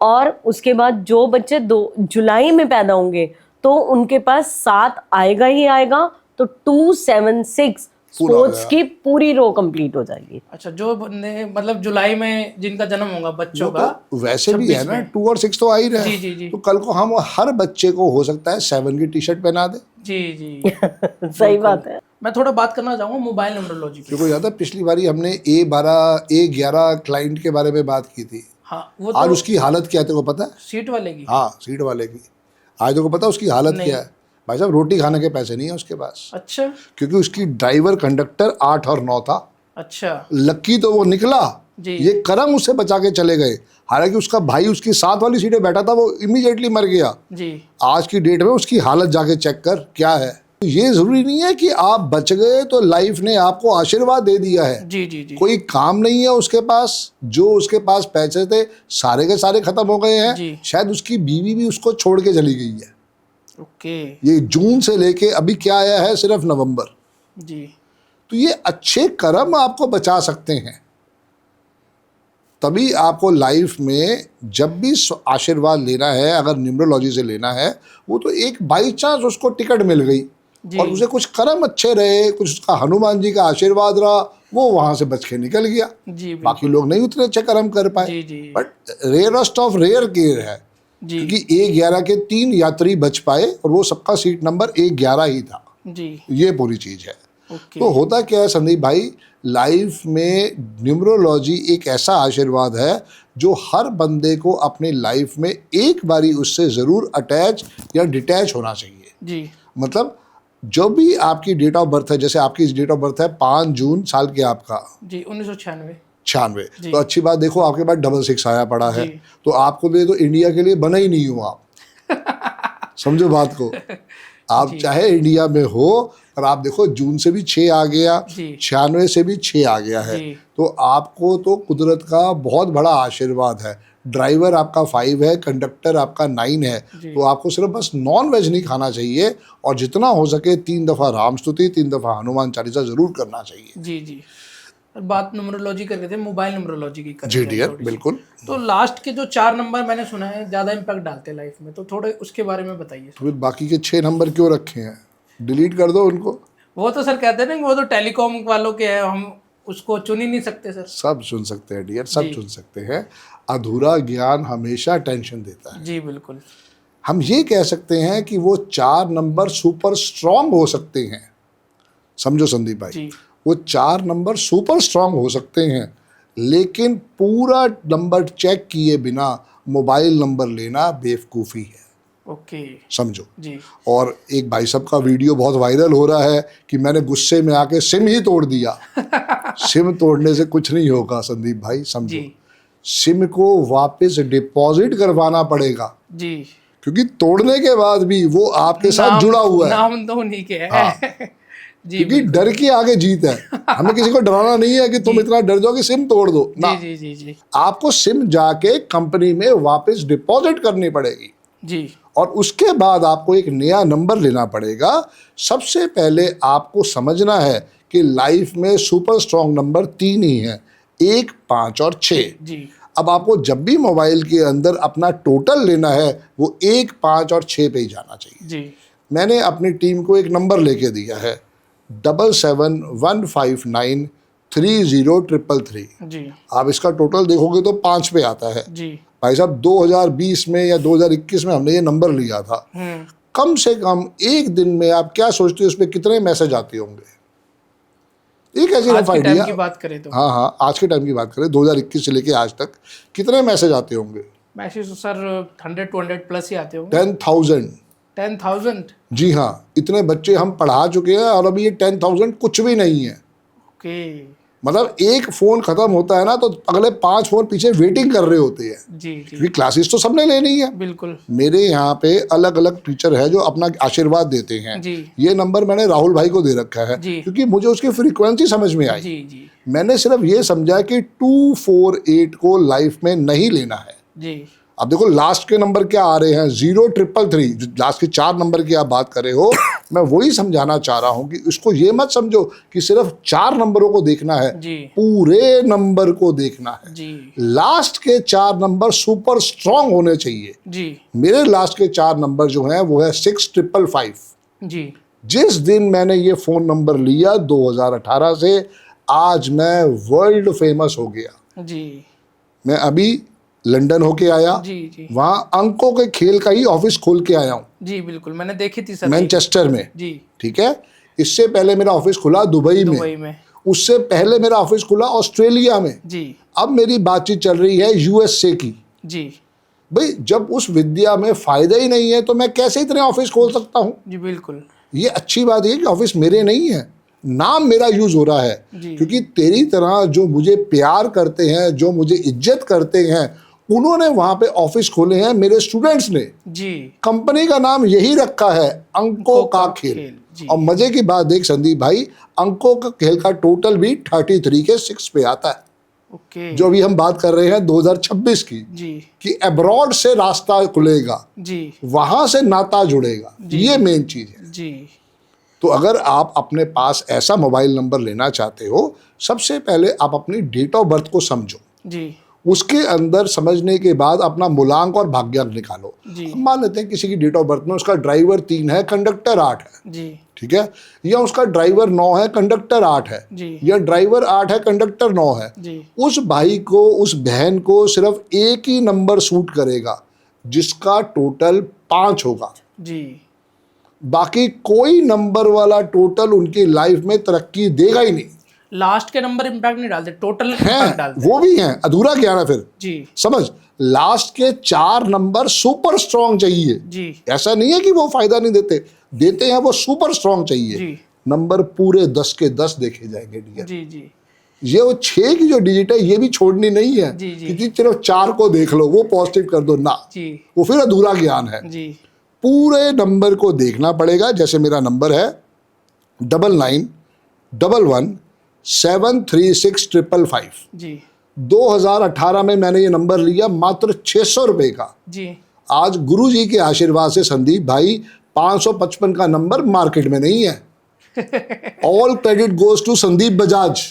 Speaker 3: और उसके बाद जो बच्चे 2 जुलाई में पैदा होंगे तो उनके पास 7 आएगा ही आएगा। तो 276
Speaker 1: पूरा हो
Speaker 3: स्पोर्ट्स की पूरी रो कंप्लीट हो जाएगी।
Speaker 2: अच्छा जो बंदे मतलब जुलाई में जिनका जन्म होगा बच्चों का
Speaker 1: तो वैसे भी है
Speaker 2: 26
Speaker 1: ना,
Speaker 2: में।
Speaker 1: 2 और 6 तो आ ही रहे
Speaker 2: जी,
Speaker 1: हैं।
Speaker 2: जी, जी।
Speaker 1: तो कल को हम हर बच्चे को हो सकता है 7 की टी शर्ट पहना दे।
Speaker 2: जी जी
Speaker 3: सही बात है।
Speaker 2: मैं थोड़ा बात करना चाहूँगा मोबाइल न्यूमरोलॉजी की।
Speaker 1: देखो याद है पिछली बारी हमने A11 क्लाइंट के बारे में बात की थी।
Speaker 2: हाँ वो
Speaker 1: आज
Speaker 2: तो
Speaker 1: उसकी हालत क्या है तेरे को पता है?
Speaker 2: सीट वाले की।
Speaker 1: हाँ, सीट वाले की। आज तेरे को पता है उसकी हालत क्या है? भाई साहब रोटी खाने के पैसे नहीं है उसके पास,
Speaker 2: अच्छा
Speaker 1: क्योंकि उसकी ड्राइवर कंडक्टर 8 और 9 था।
Speaker 2: अच्छा
Speaker 1: लक्की तो वो निकला,
Speaker 2: जी।
Speaker 1: ये करम उसे बचा के चले गए। हालांकि उसका भाई उसकी साथ वाली सीटें बैठा था, वो इमीडिएटली मर गया।
Speaker 2: जी
Speaker 1: आज की डेट में उसकी हालत जाके चेक कर क्या है। ये जरूरी नहीं है कि आप बच गए तो लाइफ ने आपको आशीर्वाद दे दिया है।
Speaker 2: जी जी जी
Speaker 1: कोई काम नहीं है उसके पास, जो उसके पास पैसे थे सारे के सारे खत्म हो गए हैं।
Speaker 2: जी।
Speaker 1: शायद उसकी बीवी भी उसको छोड़ के चली गई है।
Speaker 2: ओके
Speaker 1: ये जून से लेके अभी क्या आया है, सिर्फ नवंबर।
Speaker 2: जी
Speaker 1: तो ये अच्छे कर्म आपको बचा सकते हैं। तभी आपको लाइफ में जब भी आशीर्वाद लेना है, अगर न्यूमरोलॉजी से लेना है, वो तो एक बाई चांस उसको टिकट मिल गई
Speaker 2: जी।
Speaker 1: और उसे कुछ कर्म अच्छे रहे, कुछ उसका हनुमान जी का आशीर्वाद रहा, वो वहां से बच के निकल गया।
Speaker 2: जी
Speaker 1: बाकी लोग नहीं उतने अच्छे कर्म कर पाए।
Speaker 2: जी जी
Speaker 1: but rarest of rare care है,
Speaker 2: जी
Speaker 1: क्योंकि A11 के 3 यात्री बच पाए और वो सबका सीट नंबर A11 ही था।
Speaker 2: जी
Speaker 1: ये पूरी चीज है।
Speaker 2: ओके
Speaker 1: तो होता क्या है संदीप भाई, लाइफ में न्यूमरोलॉजी एक ऐसा आशीर्वाद है जो हर बंदे को अपने लाइफ में एक बारी उससे ज़रूर अटैच या डिटैच होना चाहिए।
Speaker 2: जी
Speaker 1: मतलब जो भी आपकी डेट ऑफ बर्थ है, जैसे आपकी डेट ऑफ बर्थ है 5 जून साल के आपका
Speaker 2: जी 1996
Speaker 1: 96, तो अच्छी बात देखो आपके पास 66 आया पड़ा है।
Speaker 2: जी।
Speaker 1: तो आपको लिए तो इंडिया के लिए बना ही नहीं हो आप। समझो बात को, आप चाहे इंडिया में हो, और आप देखो जून से भी 6 आ गया,
Speaker 2: जी।
Speaker 1: 96 से भी 6 आ गया है।
Speaker 2: जी।
Speaker 1: तो आपको तो कुदरत का बहुत बड़ा आशीर्वाद है। ड्राइवर आपका 5 है, कंडक्टर आपका 9 है। तो आपको सिर्फ बस नॉन वेज नहीं खाना चाहिए, और जितना हो सके 3 दफ़ा राम स्तुति, 3 दफ़ा हनुमान चालीसा जरूर करना चाहिए।
Speaker 2: जी जी बात न्यूमरोलॉजी कर रहे थे, मोबाइल न्यूमरोलॉजी की कर
Speaker 1: जी
Speaker 2: रहे थे
Speaker 1: डियर,
Speaker 2: थोड़ी सी।
Speaker 1: बिल्कुल।
Speaker 2: तो लास्ट के जो 4 नंबर मैंने सुना है ज्यादा इम्पैक्ट डालते हैं लाइफ में, तो थोड़े उसके बारे में बताइए।
Speaker 1: तो फिर बाकी के 6 नंबर क्यों रखे हैं? डिलीट कर दो उनको।
Speaker 2: वो तो सर कहते हैं ना कि वो तो टेलीकॉम वालों के हैं, हम उसको चुन ही नहीं सकते सर।
Speaker 1: सब सुन सकते हैं डियर, सब सुन सकते हैं। अधूरा ज्ञान हमेशा टेंशन देता है।
Speaker 2: जी बिल्कुल।
Speaker 1: हम ये कह सकते हैं कि वो 4 नंबर सुपर स्ट्रांग हो सकते हैं। समझो संदीप भाई,
Speaker 2: जी
Speaker 1: वो 4 नंबर सुपर स्ट्रांग हो सकते हैं, लेकिन पूरा नंबर चेक किए बिना मोबाइल नंबर लेना बेवकूफ़ी है।
Speaker 2: ओके।
Speaker 1: समझो।
Speaker 2: जी
Speaker 1: और एक भाई साहब का वीडियो बहुत वायरल हो रहा है कि मैंने गुस्से में आके सिम ही तोड़ दिया। सिम तोड़ने से कुछ नहीं होगा संदीप भाई, समझो।
Speaker 2: जी
Speaker 1: सिम को वापस डिपॉजिट करवाना पड़ेगा,
Speaker 2: जी।
Speaker 1: क्योंकि तोड़ने के बाद भी वो आपके साथ जुड़ा हुआ है।
Speaker 2: नाम तो उन्हीं के है।
Speaker 1: हाँ।
Speaker 2: जी
Speaker 1: क्योंकि डर के आगे जीत है। हमें किसी को डराना नहीं है कि तुम इतना डर जाओ कि सिम तोड़ दो ना।
Speaker 2: जी जी जी
Speaker 1: आपको सिम जाके कंपनी में वापस डिपॉजिट करनी पड़ेगी,
Speaker 2: जी
Speaker 1: और उसके बाद आपको एक नया नंबर लेना पड़ेगा। सबसे पहले आपको समझना है कि लाइफ में सुपर स्ट्रांग नंबर 3 ही हैं, 1, 5 और 6।
Speaker 2: जी
Speaker 1: अब आपको जब भी मोबाइल के अंदर अपना टोटल लेना है वो 1, 5 और 6 पे ही जाना चाहिए।
Speaker 2: जी।
Speaker 1: मैंने अपनी टीम को एक नंबर लेके दिया है 7715930333।
Speaker 2: जी
Speaker 1: आप इसका टोटल देखोगे तो 5 पे आता है।
Speaker 2: जी।
Speaker 1: भाई साहब 2020 में या 2021 में हमने ये नंबर लिया था। कम से कम एक दिन में आप क्या सोचते हो उस पर कितने मैसेज आते होंगे? एक ऐसी
Speaker 2: आज
Speaker 1: रफ
Speaker 2: के टाइम
Speaker 1: आइडिया।
Speaker 2: की बात करें तो
Speaker 1: हाँ हाँ, आज के टाइम की बात करें 2021 से लेके आज तक कितने मैसेज आते होंगे?
Speaker 2: मैसेज तो सर 100 to 100 प्लस ही आते होंगे।
Speaker 1: 10,000।
Speaker 2: 10,000।
Speaker 1: जी हाँ, इतने बच्चे हम पढ़ा चुके हैं और अभी ये 10,000 कुछ भी नहीं है।
Speaker 2: ओके।
Speaker 1: मतलब एक फ़ोन ख़त्म होता है ना तो अगले 5 फ़ोन पीछे वेटिंग कर रहे होते हैं,
Speaker 2: जी जी
Speaker 1: क्योंकि क्लासेस तो सबने लेनी है।
Speaker 2: बिल्कुल।
Speaker 1: मेरे यहाँ पे अलग अलग टीचर है जो अपना आशीर्वाद देते हैं।
Speaker 2: जी
Speaker 1: ये नंबर मैंने राहुल भाई को दे रखा है,
Speaker 2: जी।
Speaker 1: क्योंकि मुझे उसकी फ्रीक्वेंसी समझ में आई।
Speaker 2: जी जी
Speaker 1: मैंने सिर्फ ये समझा कि 248 को लाइफ में नहीं लेना है।
Speaker 2: जी
Speaker 1: अब देखो लास्ट के नंबर क्या आ रहे हैं, 0333, जो लास्ट के 4 नंबर की आप बात कर रहे हो। मैं वही समझाना चाह रहा हूँ कि इसको ये मत समझो कि सिर्फ 4 नंबरों को देखना है,
Speaker 2: जी
Speaker 1: पूरे नंबर को देखना है।
Speaker 2: जी
Speaker 1: लास्ट के 4 नंबर सुपर स्ट्रांग होने चाहिए।
Speaker 2: जी
Speaker 1: मेरे लास्ट के 4 नंबर जो हैं वो है 6555।
Speaker 2: जी
Speaker 1: जिस दिन मैंने ये फ़ोन नंबर लिया 2018 से, आज मैं वर्ल्ड फेमस हो गया।
Speaker 2: जी
Speaker 1: मैं अभी लंदन होके आया,
Speaker 2: जी जी
Speaker 1: वहाँ अंकों के खेल का ही ऑफिस खोल के आया हूँ
Speaker 2: जी बिल्कुल, मैंने देखी थी सर।
Speaker 1: मैनचेस्टर में।
Speaker 2: जी।
Speaker 1: ठीक है, इससे पहले मेरा ऑफिस खुला दुबई
Speaker 2: दुबई
Speaker 1: में,
Speaker 2: में।
Speaker 1: उससे पहले मेरा ऑफिस खुला ऑस्ट्रेलिया में।
Speaker 2: जी
Speaker 1: अब मेरी बातचीत चल रही है यूएसए की।
Speaker 2: जी
Speaker 1: भाई जब उस विद्या में फायदा ही नहीं है तो मैं कैसे इतने ऑफिस खोल सकता हूँ?
Speaker 2: जी बिल्कुल।
Speaker 1: ये अच्छी बात है कि ऑफिस मेरे नहीं है, नाम मेरा यूज हो रहा है।
Speaker 2: जी।
Speaker 1: क्योंकि तेरी तरह जो मुझे प्यार करते हैं, जो मुझे इज्जत करते हैं, उन्होंने वहां पे ऑफिस खोले हैं, मेरे स्टूडेंट्स ने।
Speaker 2: जी।
Speaker 1: कंपनी का नाम यही रखा है, अंकों का खेल।
Speaker 2: जी।
Speaker 1: और मजे की बात देख संदीप भाई, अंकों का खेल का टोटल भी 33 के 6 पे आता है।
Speaker 2: ओके।
Speaker 1: जो अभी हम बात कर रहे हैं 2026 की,
Speaker 2: जी
Speaker 1: कि अब्रॉड से रास्ता खुलेगा,
Speaker 2: जी
Speaker 1: वहां से नाता जुड़ेगा। ये मेन चीज है।
Speaker 2: जी
Speaker 1: तो अगर आप अपने पास ऐसा मोबाइल नंबर लेना चाहते हो, सबसे पहले आप अपनी डेट ऑफ बर्थ को समझो।
Speaker 2: जी
Speaker 1: उसके अंदर समझने के बाद अपना मूलांक और भाग्यांक निकालो।
Speaker 2: जी।
Speaker 1: मान लेते हैं किसी की डेट ऑफ बर्थ में उसका ड्राइवर 3 है, कंडक्टर 8 है।
Speaker 2: जी
Speaker 1: ठीक है, या उसका ड्राइवर 9 है, कंडक्टर 8 है,
Speaker 2: जी
Speaker 1: या ड्राइवर 8 है, कंडक्टर 9 है।
Speaker 2: जी
Speaker 1: उस भाई को, उस बहन को सिर्फ एक ही नंबर सूट करेगा जिसका टोटल 5 होगा।
Speaker 2: जी
Speaker 1: बाकी कोई नंबर वाला टोटल उनकी लाइफ में तरक्की देगा ही नहीं।
Speaker 2: लास्ट के नंबर इम्पैक्ट नहीं डालते, टोटल
Speaker 1: हैं
Speaker 2: इम्पैक्ट डालते।
Speaker 1: वो भी हैं, अधूरा क्या है फिर?
Speaker 2: जी
Speaker 1: समझ, लास्ट के 4 नंबर सुपर स्ट्रांग चाहिए।
Speaker 2: जी
Speaker 1: ऐसा नहीं है कि वो फायदा नहीं देते, देते हैं, वो सुपर स्ट्रांग चाहिए।
Speaker 2: जी
Speaker 1: नंबर पूरे 10 के 10 देखे जाएंगे डियर।
Speaker 2: जी जी
Speaker 1: ये वो 6 की जो डिजिट है ये भी छोड़नी नहीं है
Speaker 2: जी, जी।
Speaker 1: कि सिर्फ 4 को देख लो, वो पॉजिटिव कर दो ना,
Speaker 2: जी
Speaker 1: वो फिर अधूरा ज्ञान है।
Speaker 2: जी
Speaker 1: पूरे नंबर को देखना पड़ेगा। जैसे मेरा नंबर है 9911736555।
Speaker 2: जी
Speaker 1: 2018 में मैंने ये नंबर लिया मात्र 600 रुपये का।
Speaker 2: जी
Speaker 1: आज गुरु जी के आशीर्वाद से संदीप भाई 555 का नंबर मार्केट में नहीं है। All credit goes to Sandeep Bajaj.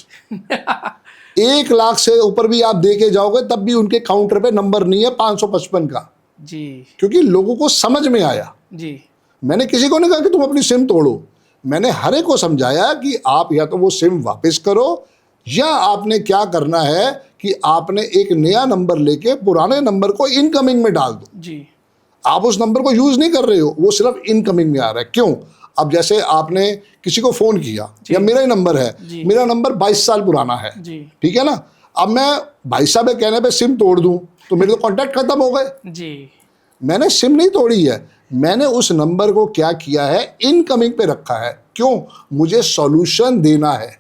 Speaker 1: 1 lakh से ऊपर भी आप दे के जाओगे तब भी उनके काउंटर पे नंबर नहीं है 555 का,
Speaker 2: जी
Speaker 1: क्योंकि लोगों को समझ में आया।
Speaker 2: जी
Speaker 1: मैंने किसी को नहीं कहा कि तुम अपनी सिम तोड़ो, मैंने हर एक को समझाया कि आप या तो वो सिम वापस करो, या आपने क्या करना है कि आपने एक नया नंबर लेके पुराने नंबर को इनकमिंग में डाल दो।
Speaker 2: जी
Speaker 1: आप उस नंबर को यूज नहीं कर रहे हो, वो सिर्फ इनकमिंग में आ रहा है। क्यों? अब जैसे आपने किसी को फोन किया, या मेरा ही नंबर है, मेरा नंबर 22 साल पुराना है,
Speaker 2: जी
Speaker 1: ठीक है ना, अब मैं भाई साहब के कहने पे सिम तोड़ दूं तो मेरे तो कॉन्टैक्ट खत्म हो गए।
Speaker 2: जी
Speaker 1: मैंने सिम नहीं तोड़ी है, मैंने उस नंबर को क्या किया है, इनकमिंग पे रखा है। क्यों? मुझे सॉल्यूशन देना है।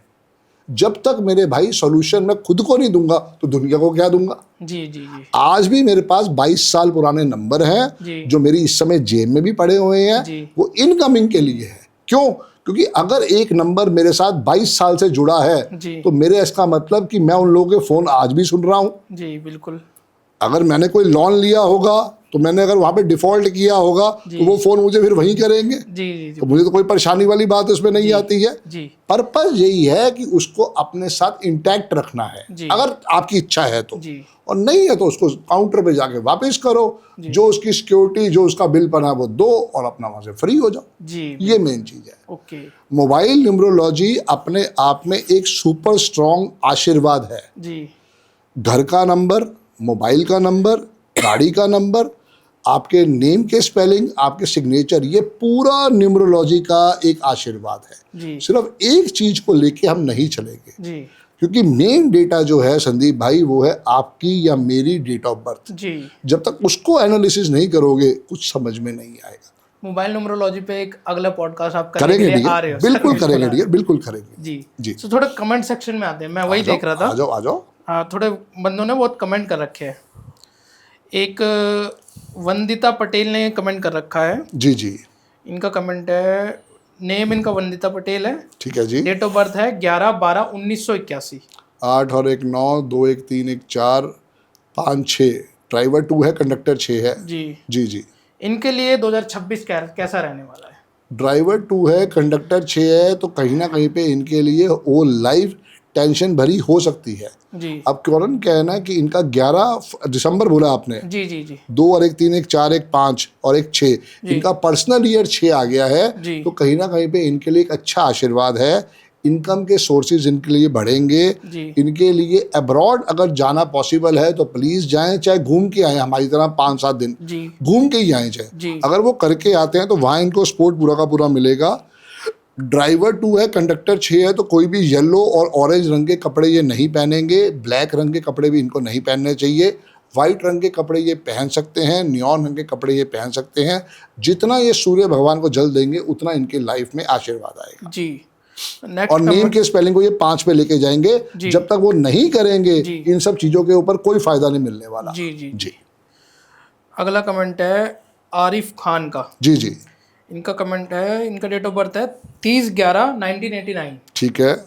Speaker 1: जब तक मेरे भाई सॉल्यूशन मैं खुद को नहीं दूंगा तो दुनिया को क्या दूंगा।
Speaker 2: जी जी जी
Speaker 1: आज भी मेरे पास 22 साल पुराने नंबर
Speaker 2: जी।
Speaker 1: हैं जो मेरी इस समय जेब में भी पड़े हुए हैं,
Speaker 2: जी।
Speaker 1: वो इनकमिंग के लिए है। क्यों? क्योंकि अगर एक नंबर मेरे साथ 22 साल से जुड़ा है
Speaker 2: जी।
Speaker 1: तो मेरे इसका मतलब कि मैं उन लोगों के फोन आज भी सुन रहा हूं।
Speaker 2: जी बिल्कुल।
Speaker 1: अगर मैंने कोई लोन लिया होगा तो मैंने अगर वहां पे डिफॉल्ट किया होगा तो वो फोन मुझे फिर वहीं करेंगे,
Speaker 2: जी जी जी
Speaker 1: तो मुझे तो कोई परेशानी वाली बात उसमें नहीं आती है।
Speaker 2: जी
Speaker 1: पर्पस यही है कि उसको अपने साथ इंटैक्ट रखना है,
Speaker 2: जी।
Speaker 1: अगर आपकी इच्छा है तो,
Speaker 2: जी
Speaker 1: और नहीं है तो उसको काउंटर पे जाके वापस करो, जो उसकी सिक्योरिटी, जो उसका बिल बना वो दो और अपना वहां से फ्री हो जाओ।
Speaker 2: जी
Speaker 1: ये मेन चीज है।
Speaker 2: ओके।
Speaker 1: मोबाइल न्यूमरोलॉजी अपने आप में एक सुपर स्ट्रॉन्ग आशीर्वाद है।
Speaker 2: जी
Speaker 1: घर का नंबर, मोबाइल का नंबर, गाड़ी का नंबर, आपके नेम के स्पेलिंग, आपके सिग्नेचर, ये पूरा न्यूमरोलॉजी का एक आशीर्वाद है।
Speaker 2: जी
Speaker 1: सिर्फ एक चीज को लेके हम नहीं चलेंगे,
Speaker 2: जी
Speaker 1: क्योंकि मेन डेटा जो है संदीप भाई वो है आपकी या मेरी डेट ऑफ बर्थ।
Speaker 2: जी।
Speaker 1: जब तक उसको एनालिसिस नहीं करोगे कुछ समझ में नहीं आएगा।
Speaker 2: मोबाइल न्यूमरोलॉजी पे एक अगला पॉडकास्ट आप करने
Speaker 1: करेंगे
Speaker 2: के लिए
Speaker 1: डियर,
Speaker 2: आ रहे हो?
Speaker 1: बिल्कुल
Speaker 2: सर,
Speaker 1: करेंगे डियर, बिल्कुल करेंगे।
Speaker 2: जी
Speaker 1: जी।
Speaker 2: तो थोड़ा कमेंट सेक्शन में आते हैं, मैं वही देख रहा था।
Speaker 1: आ जाओ आ जाओ।
Speaker 2: हाँ, थोड़े बंदों ने बहुत कमेंट कर रखे हैं। एक वंदिता पटेल ने कमेंट कर रखा है।
Speaker 1: जी जी
Speaker 2: इनका कमेंट है, नेम इनका वंदिता पटेल है,
Speaker 1: ठीक है जी।
Speaker 2: डेट ऑफ बर्थ है 11/12/1981।
Speaker 1: 8 और 1 9, 2 1 3 1 4 5 6, ड्राइवर 2 है, कंडक्टर 6 है।
Speaker 2: जी
Speaker 1: जी जी।
Speaker 2: इनके लिए 2026 कैसा रहने वाला है?
Speaker 1: ड्राइवर 2 है, कंडक्टर 6 है, तो कहीं ना कहीं पे इनके लिए वो लाइफ टेंशन भरी हो सकती है।
Speaker 2: जी
Speaker 1: अब कारण क्या है ना कि इनका 11 दिसंबर बोला आपने,
Speaker 2: जी जी जी
Speaker 1: 2 और 1 3 1 4 1 5 और 1 6, इनका पर्सनल ईयर 6 आ गया है।
Speaker 2: जी।
Speaker 1: तो कहीं ना कहीं पे इनके लिए एक अच्छा आशीर्वाद है। इनकम के सोर्सेज इनके लिए बढ़ेंगे।
Speaker 2: जी
Speaker 1: इनके लिए अब्रॉड अगर जाना पॉसिबल है तो प्लीज जाएं, चाहे घूम के आए हमारी तरह 5-7 दिन
Speaker 2: जी
Speaker 1: घूम के ही आए चाहे।
Speaker 2: जी
Speaker 1: अगर वो करके आते हैं तो वहाँ इनको सपोर्ट पूरा का पूरा मिलेगा। ड्राइवर 2 है, कंडक्टर 6 है, तो कोई भी येलो और ऑरेंज रंग के कपड़े ये नहीं पहनेंगे। ब्लैक रंग के कपड़े भी इनको नहीं पहनने चाहिए। वाइट रंग के कपड़े ये पहन सकते हैं, नियॉन रंग के कपड़े ये पहन सकते हैं। जितना ये सूर्य भगवान को जल देंगे उतना इनके लाइफ में आशीर्वाद आएगा।
Speaker 2: जी।
Speaker 1: और
Speaker 2: नेक्स्ट
Speaker 1: नेम के स्पेलिंग को ये 5 पे लेके जाएंगे।
Speaker 2: जी।
Speaker 1: जब तक वो नहीं करेंगे
Speaker 2: जी।
Speaker 1: इन सब चीजों के ऊपर कोई फायदा नहीं मिलने वाला।
Speaker 2: जी जी
Speaker 1: जी
Speaker 2: अगला कमेंट है आरिफ खान का।
Speaker 1: जी जी
Speaker 2: इनका कमेंट है, इनका डेट ऑफ बर्थ है 30/11/1989।
Speaker 1: ठीक है।
Speaker 2: तीन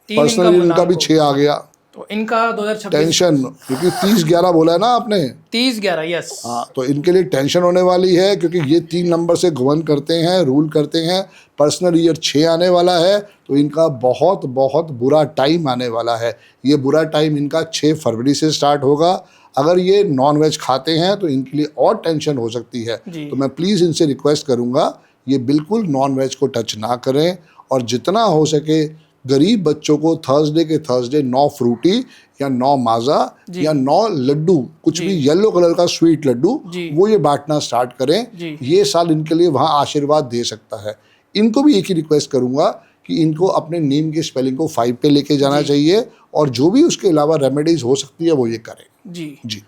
Speaker 2: इनका
Speaker 1: पर्सनली इनका भी
Speaker 2: मुनाफा।
Speaker 1: 6 आ गया।
Speaker 2: तो इनका 2026
Speaker 1: टेंशन, क्योंकि 30-11 बोला है ना आपने।
Speaker 2: 30/11 यस।
Speaker 1: हाँ, तो इनके लिए टेंशन होने वाली है, क्योंकि ये 3 नंबर से गवर्न करते हैं, रूल करते हैं। पर्सनल ईयर 6 आने वाला है, तो इनका बहुत बहुत बुरा टाइम आने वाला है। ये बुरा टाइम इनका 6 फरवरी से स्टार्ट होगा। अगर ये नॉन वेज खाते हैं तो इनके लिए और टेंशन हो सकती है।
Speaker 2: जी।
Speaker 1: तो मैं प्लीज़ इनसे रिक्वेस्ट करूँगा ये बिल्कुल नॉन वेज को टच ना करें, और जितना हो सके गरीब बच्चों को थर्सडे के थर्सडे 9 फ्रूटी या 9 माजा या 9 लड्डू, कुछ भी येलो कलर का स्वीट लड्डू,
Speaker 2: जी।
Speaker 1: वो ये बांटना स्टार्ट करें।
Speaker 2: जी।
Speaker 1: ये साल इनके लिए वहाँ आशीर्वाद दे सकता है। इनको भी एक ही रिक्वेस्ट करूंगा कि इनको अपने नेम के स्पेलिंग को 5 पे लेके जाना चाहिए, और जो भी उसके अलावा रेमेडीज हो सकती है वो ये करें।
Speaker 2: जी
Speaker 1: जी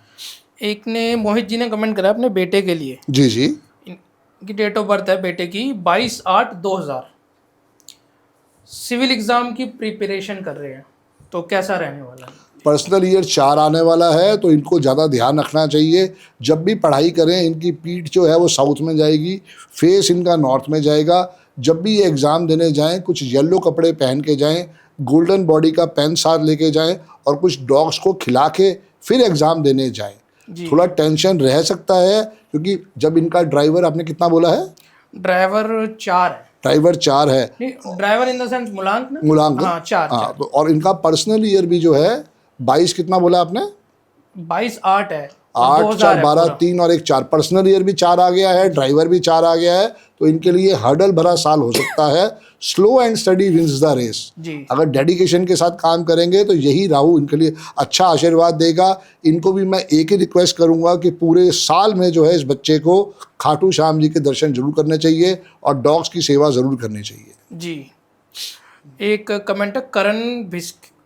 Speaker 2: एक ने, मोहित जी ने कमेंट करा अपने बेटे के लिए।
Speaker 1: जी जी
Speaker 2: इनकी डेट ऑफ बर्थ है बेटे की 22/8/2000। सिविल एग्जाम की प्रिपरेशन कर रहे हैं, तो कैसा रहने वाला है?
Speaker 1: पर्सनल ईयर 4 आने वाला है, तो इनको ज़्यादा ध्यान रखना चाहिए। जब भी पढ़ाई करें इनकी पीठ जो है वो साउथ में जाएगी, फेस इनका नॉर्थ में जाएगा। जब भी ये एग्ज़ाम देने जाएं कुछ येलो कपड़े पहन के जाएं, गोल्डन बॉडी का पेन साथ लेके जाएं, और कुछ डॉग्स को खिला के फिर एग्ज़ाम देने जाएं।
Speaker 2: जी।
Speaker 1: थोड़ा टेंशन रह सकता है, क्योंकि जब इनका ड्राइवर आपने कितना बोला है?
Speaker 2: ड्राइवर 4 है।
Speaker 1: ड्राइवर 4 है,
Speaker 2: नहीं ड्राइवर इन द सेंस मूलांक ना,
Speaker 1: मूलांकन।
Speaker 2: हाँ 4
Speaker 1: हाँ, तो और इनका पर्सनल ईयर भी जो है 22 कितना बोला आपने?
Speaker 2: 22-8 है,
Speaker 1: 8
Speaker 2: 2000
Speaker 1: 4
Speaker 2: है
Speaker 1: 12
Speaker 2: पूरा।
Speaker 1: 3 और 1 4, पर्सनल ईयर भी 4 आ गया है, ड्राइवर भी 4 आ गया है, तो इनके लिए हर्डल भरा साल हो सकता है। Slow and steady wins the race.
Speaker 2: जी
Speaker 1: अगर डेडिकेशन के साथ काम करेंगे तो यही राहु इनके लिए अच्छा आशीर्वाद देगा। इनको भी मैं एक ही रिक्वेस्ट करूंगा कि पूरे साल में जो है इस बच्चे को खाटू श्याम जी के दर्शन जरूर करने चाहिए और डॉग्स की सेवा जरूर करनी चाहिए।
Speaker 2: जी। एक कमेंट है करण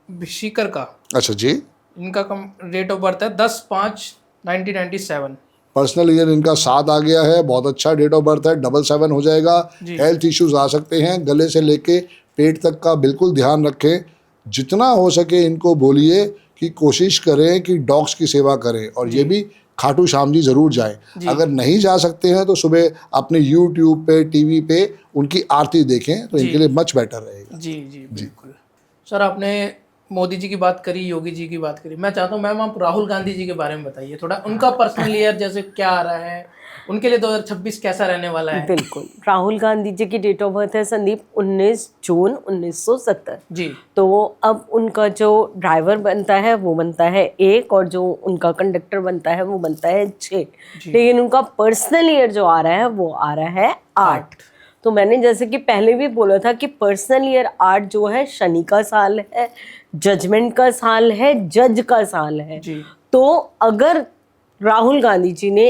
Speaker 2: भिशिकर का,
Speaker 1: अच्छा जी।
Speaker 2: इनका डेट ऑफ बर्थ है 10/5/1997।
Speaker 1: पर्सनल ईयर इनका 7 आ गया है, बहुत अच्छा डेट ऑफ बर्थ है, 77 हो जाएगा। हेल्थ इश्यूज आ सकते हैं, गले से लेके पेट तक का बिल्कुल ध्यान रखें। जितना हो सके इनको बोलिए कि कोशिश करें कि डॉग्स की सेवा करें, और ये भी खाटू श्याम जी जरूर जाएं। अगर नहीं जा सकते हैं तो सुबह अपने यूट्यूब पे, टीवी पे उनकी आरती देखें, तो इनके लिए मच बेटर रहेगा।
Speaker 2: जी जी बिल्कुल। सर आपने मोदी जी की बात करी, योगी जी की बात करी, मैं चाहता हूँ मैम आप राहुल गांधी जी के बारे में बताइए थोड़ा, उनका पर्सनल ईयर जैसे क्या आ रहा है, उनके लिए 2026 कैसा रहने वाला है?
Speaker 3: बिल्कुल, राहुल गांधी जी की डेट ऑफ बर्थ है संदीप 19 जून 1970।
Speaker 2: जी।
Speaker 3: तो अब उनका जो ड्राइवर बनता है वो बनता है 1, और जो उनका कंडक्टर बनता है वो बनता है 6। लेकिन उनका पर्सनल ईयर जो आ रहा है वो आ रहा है 8। तो मैंने जैसे कि पहले भी बोला था कि पर्सनल ईयर 8 जो है शनि का साल है, जजमेंट का साल है, जज का साल है।
Speaker 2: जी।
Speaker 3: तो अगर राहुल गांधी जी ने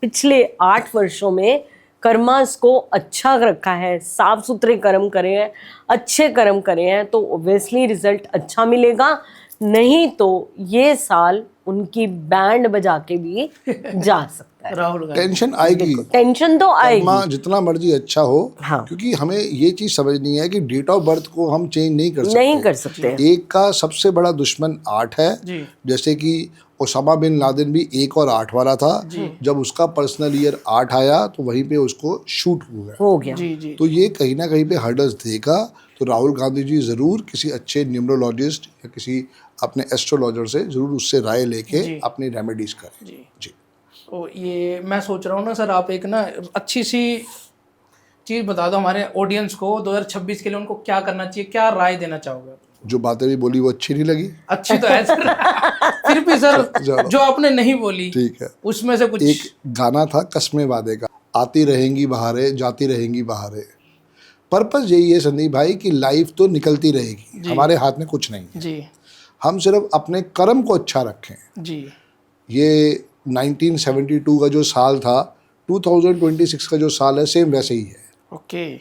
Speaker 3: पिछले 8 वर्षों में कर्मास को अच्छा रखा है, साफ सुथरे कर्म करे हैं, अच्छे कर्म करे हैं, तो ऑब्वियसली रिजल्ट अच्छा मिलेगा। नहीं तो ये साल उनकी बैंड बजा के भी जा सकता है।
Speaker 2: राहुल गांधी
Speaker 1: टेंशन आएगी,
Speaker 3: टेंशन तो आएगी,
Speaker 1: कर्मा जितना मर्जी अच्छा हो।
Speaker 3: हाँ।
Speaker 1: क्योंकि हमें ये चीज समझनी है कि डेट ऑफ बर्थ को हम चेंज नहीं कर सकते।
Speaker 3: नहीं कर सकते।
Speaker 1: एक का सबसे बड़ा दुश्मन 8 है।
Speaker 2: जी।
Speaker 1: जैसे कि ओसामा बिन लादेन भी 1 और 8 वाला था। जब उसका पर्सनल ईयर 8 आया तो वहीं पे उसको शूट
Speaker 3: हो गया।
Speaker 2: जी जी।
Speaker 1: तो ये कहीं ना कहीं पे हर्डल्स देगा। तो राहुल गांधी जी जरूर किसी अच्छे न्यूमरोलॉजिस्ट या किसी अपने एस्ट्रोलॉजर से जरूर उससे राय लेके अपनी रेमेडीज करें।
Speaker 2: जी
Speaker 1: जी।
Speaker 2: तो ये मैं सोच रहा हूँ ना सर, आप एक ना अच्छी सी चीज़ बता दो हमारे ऑडियंस को, 2026 के लिए उनको क्या करना चाहिए, क्या राय देना चाहोगे?
Speaker 1: जो बातें भी बोली वो अच्छी नहीं लगी?
Speaker 2: अच्छी तो है सर फिर भी सर जो आपने नहीं बोली
Speaker 1: ठीक है,
Speaker 2: उसमें से कुछ।
Speaker 1: एक गाना था कस्मे वादे का, आती रहेंगी बहारें जाती रहेंगी बहारें। पर्पस यही है संदीप भाई कि लाइफ तो निकलती रहेगी, हमारे हाथ में कुछ नहीं है।
Speaker 2: जी
Speaker 1: हम सिर्फ अपने कर्म को अच्छा रखें।
Speaker 2: जी।
Speaker 1: ये 1972 का जो साल था, 2026 का जो साल है सेम वैसे ही है।
Speaker 2: ओके।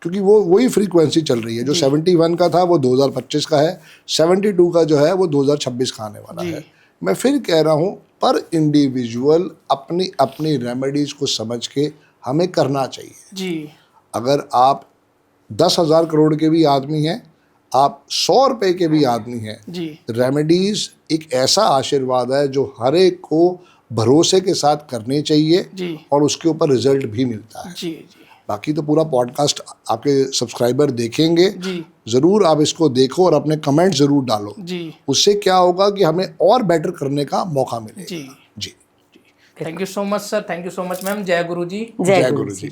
Speaker 1: क्योंकि वो वही फ्रीक्वेंसी चल रही है। जो 71 का था वो 2025 का है, 72 का जो है वो 2026 का आने वाला है। मैं फिर कह रहा हूँ, पर इंडिविजुअल अपनी अपनी रेमेडीज को समझ के हमें करना चाहिए।
Speaker 2: जी।
Speaker 1: अगर आप 10,000 करोड़ के भी आदमी हैं, आप 100 रुपए के भी आदमी हैं,
Speaker 2: जी।
Speaker 1: रेमेडीज एक ऐसा आशीर्वाद है जो हर एक को भरोसे के साथ करनी चाहिए
Speaker 2: जी।
Speaker 1: और उसके ऊपर रिजल्ट भी मिलता है।
Speaker 2: जी जी।
Speaker 1: बाकी तो पूरा पॉडकास्ट आपके सब्सक्राइबर देखेंगे,
Speaker 2: जी।
Speaker 1: ज़रूर आप इसको देखो और अपने कमेंट ज़रूर डालो।
Speaker 2: जी।
Speaker 1: उससे क्या होगा कि हमें और बेटर करने का मौका मिलेगा।
Speaker 2: जी।
Speaker 1: जी।
Speaker 2: Thank you so much sir, thank you so much ma'am. जय गुरु जी।
Speaker 3: जय
Speaker 1: गुरु जी।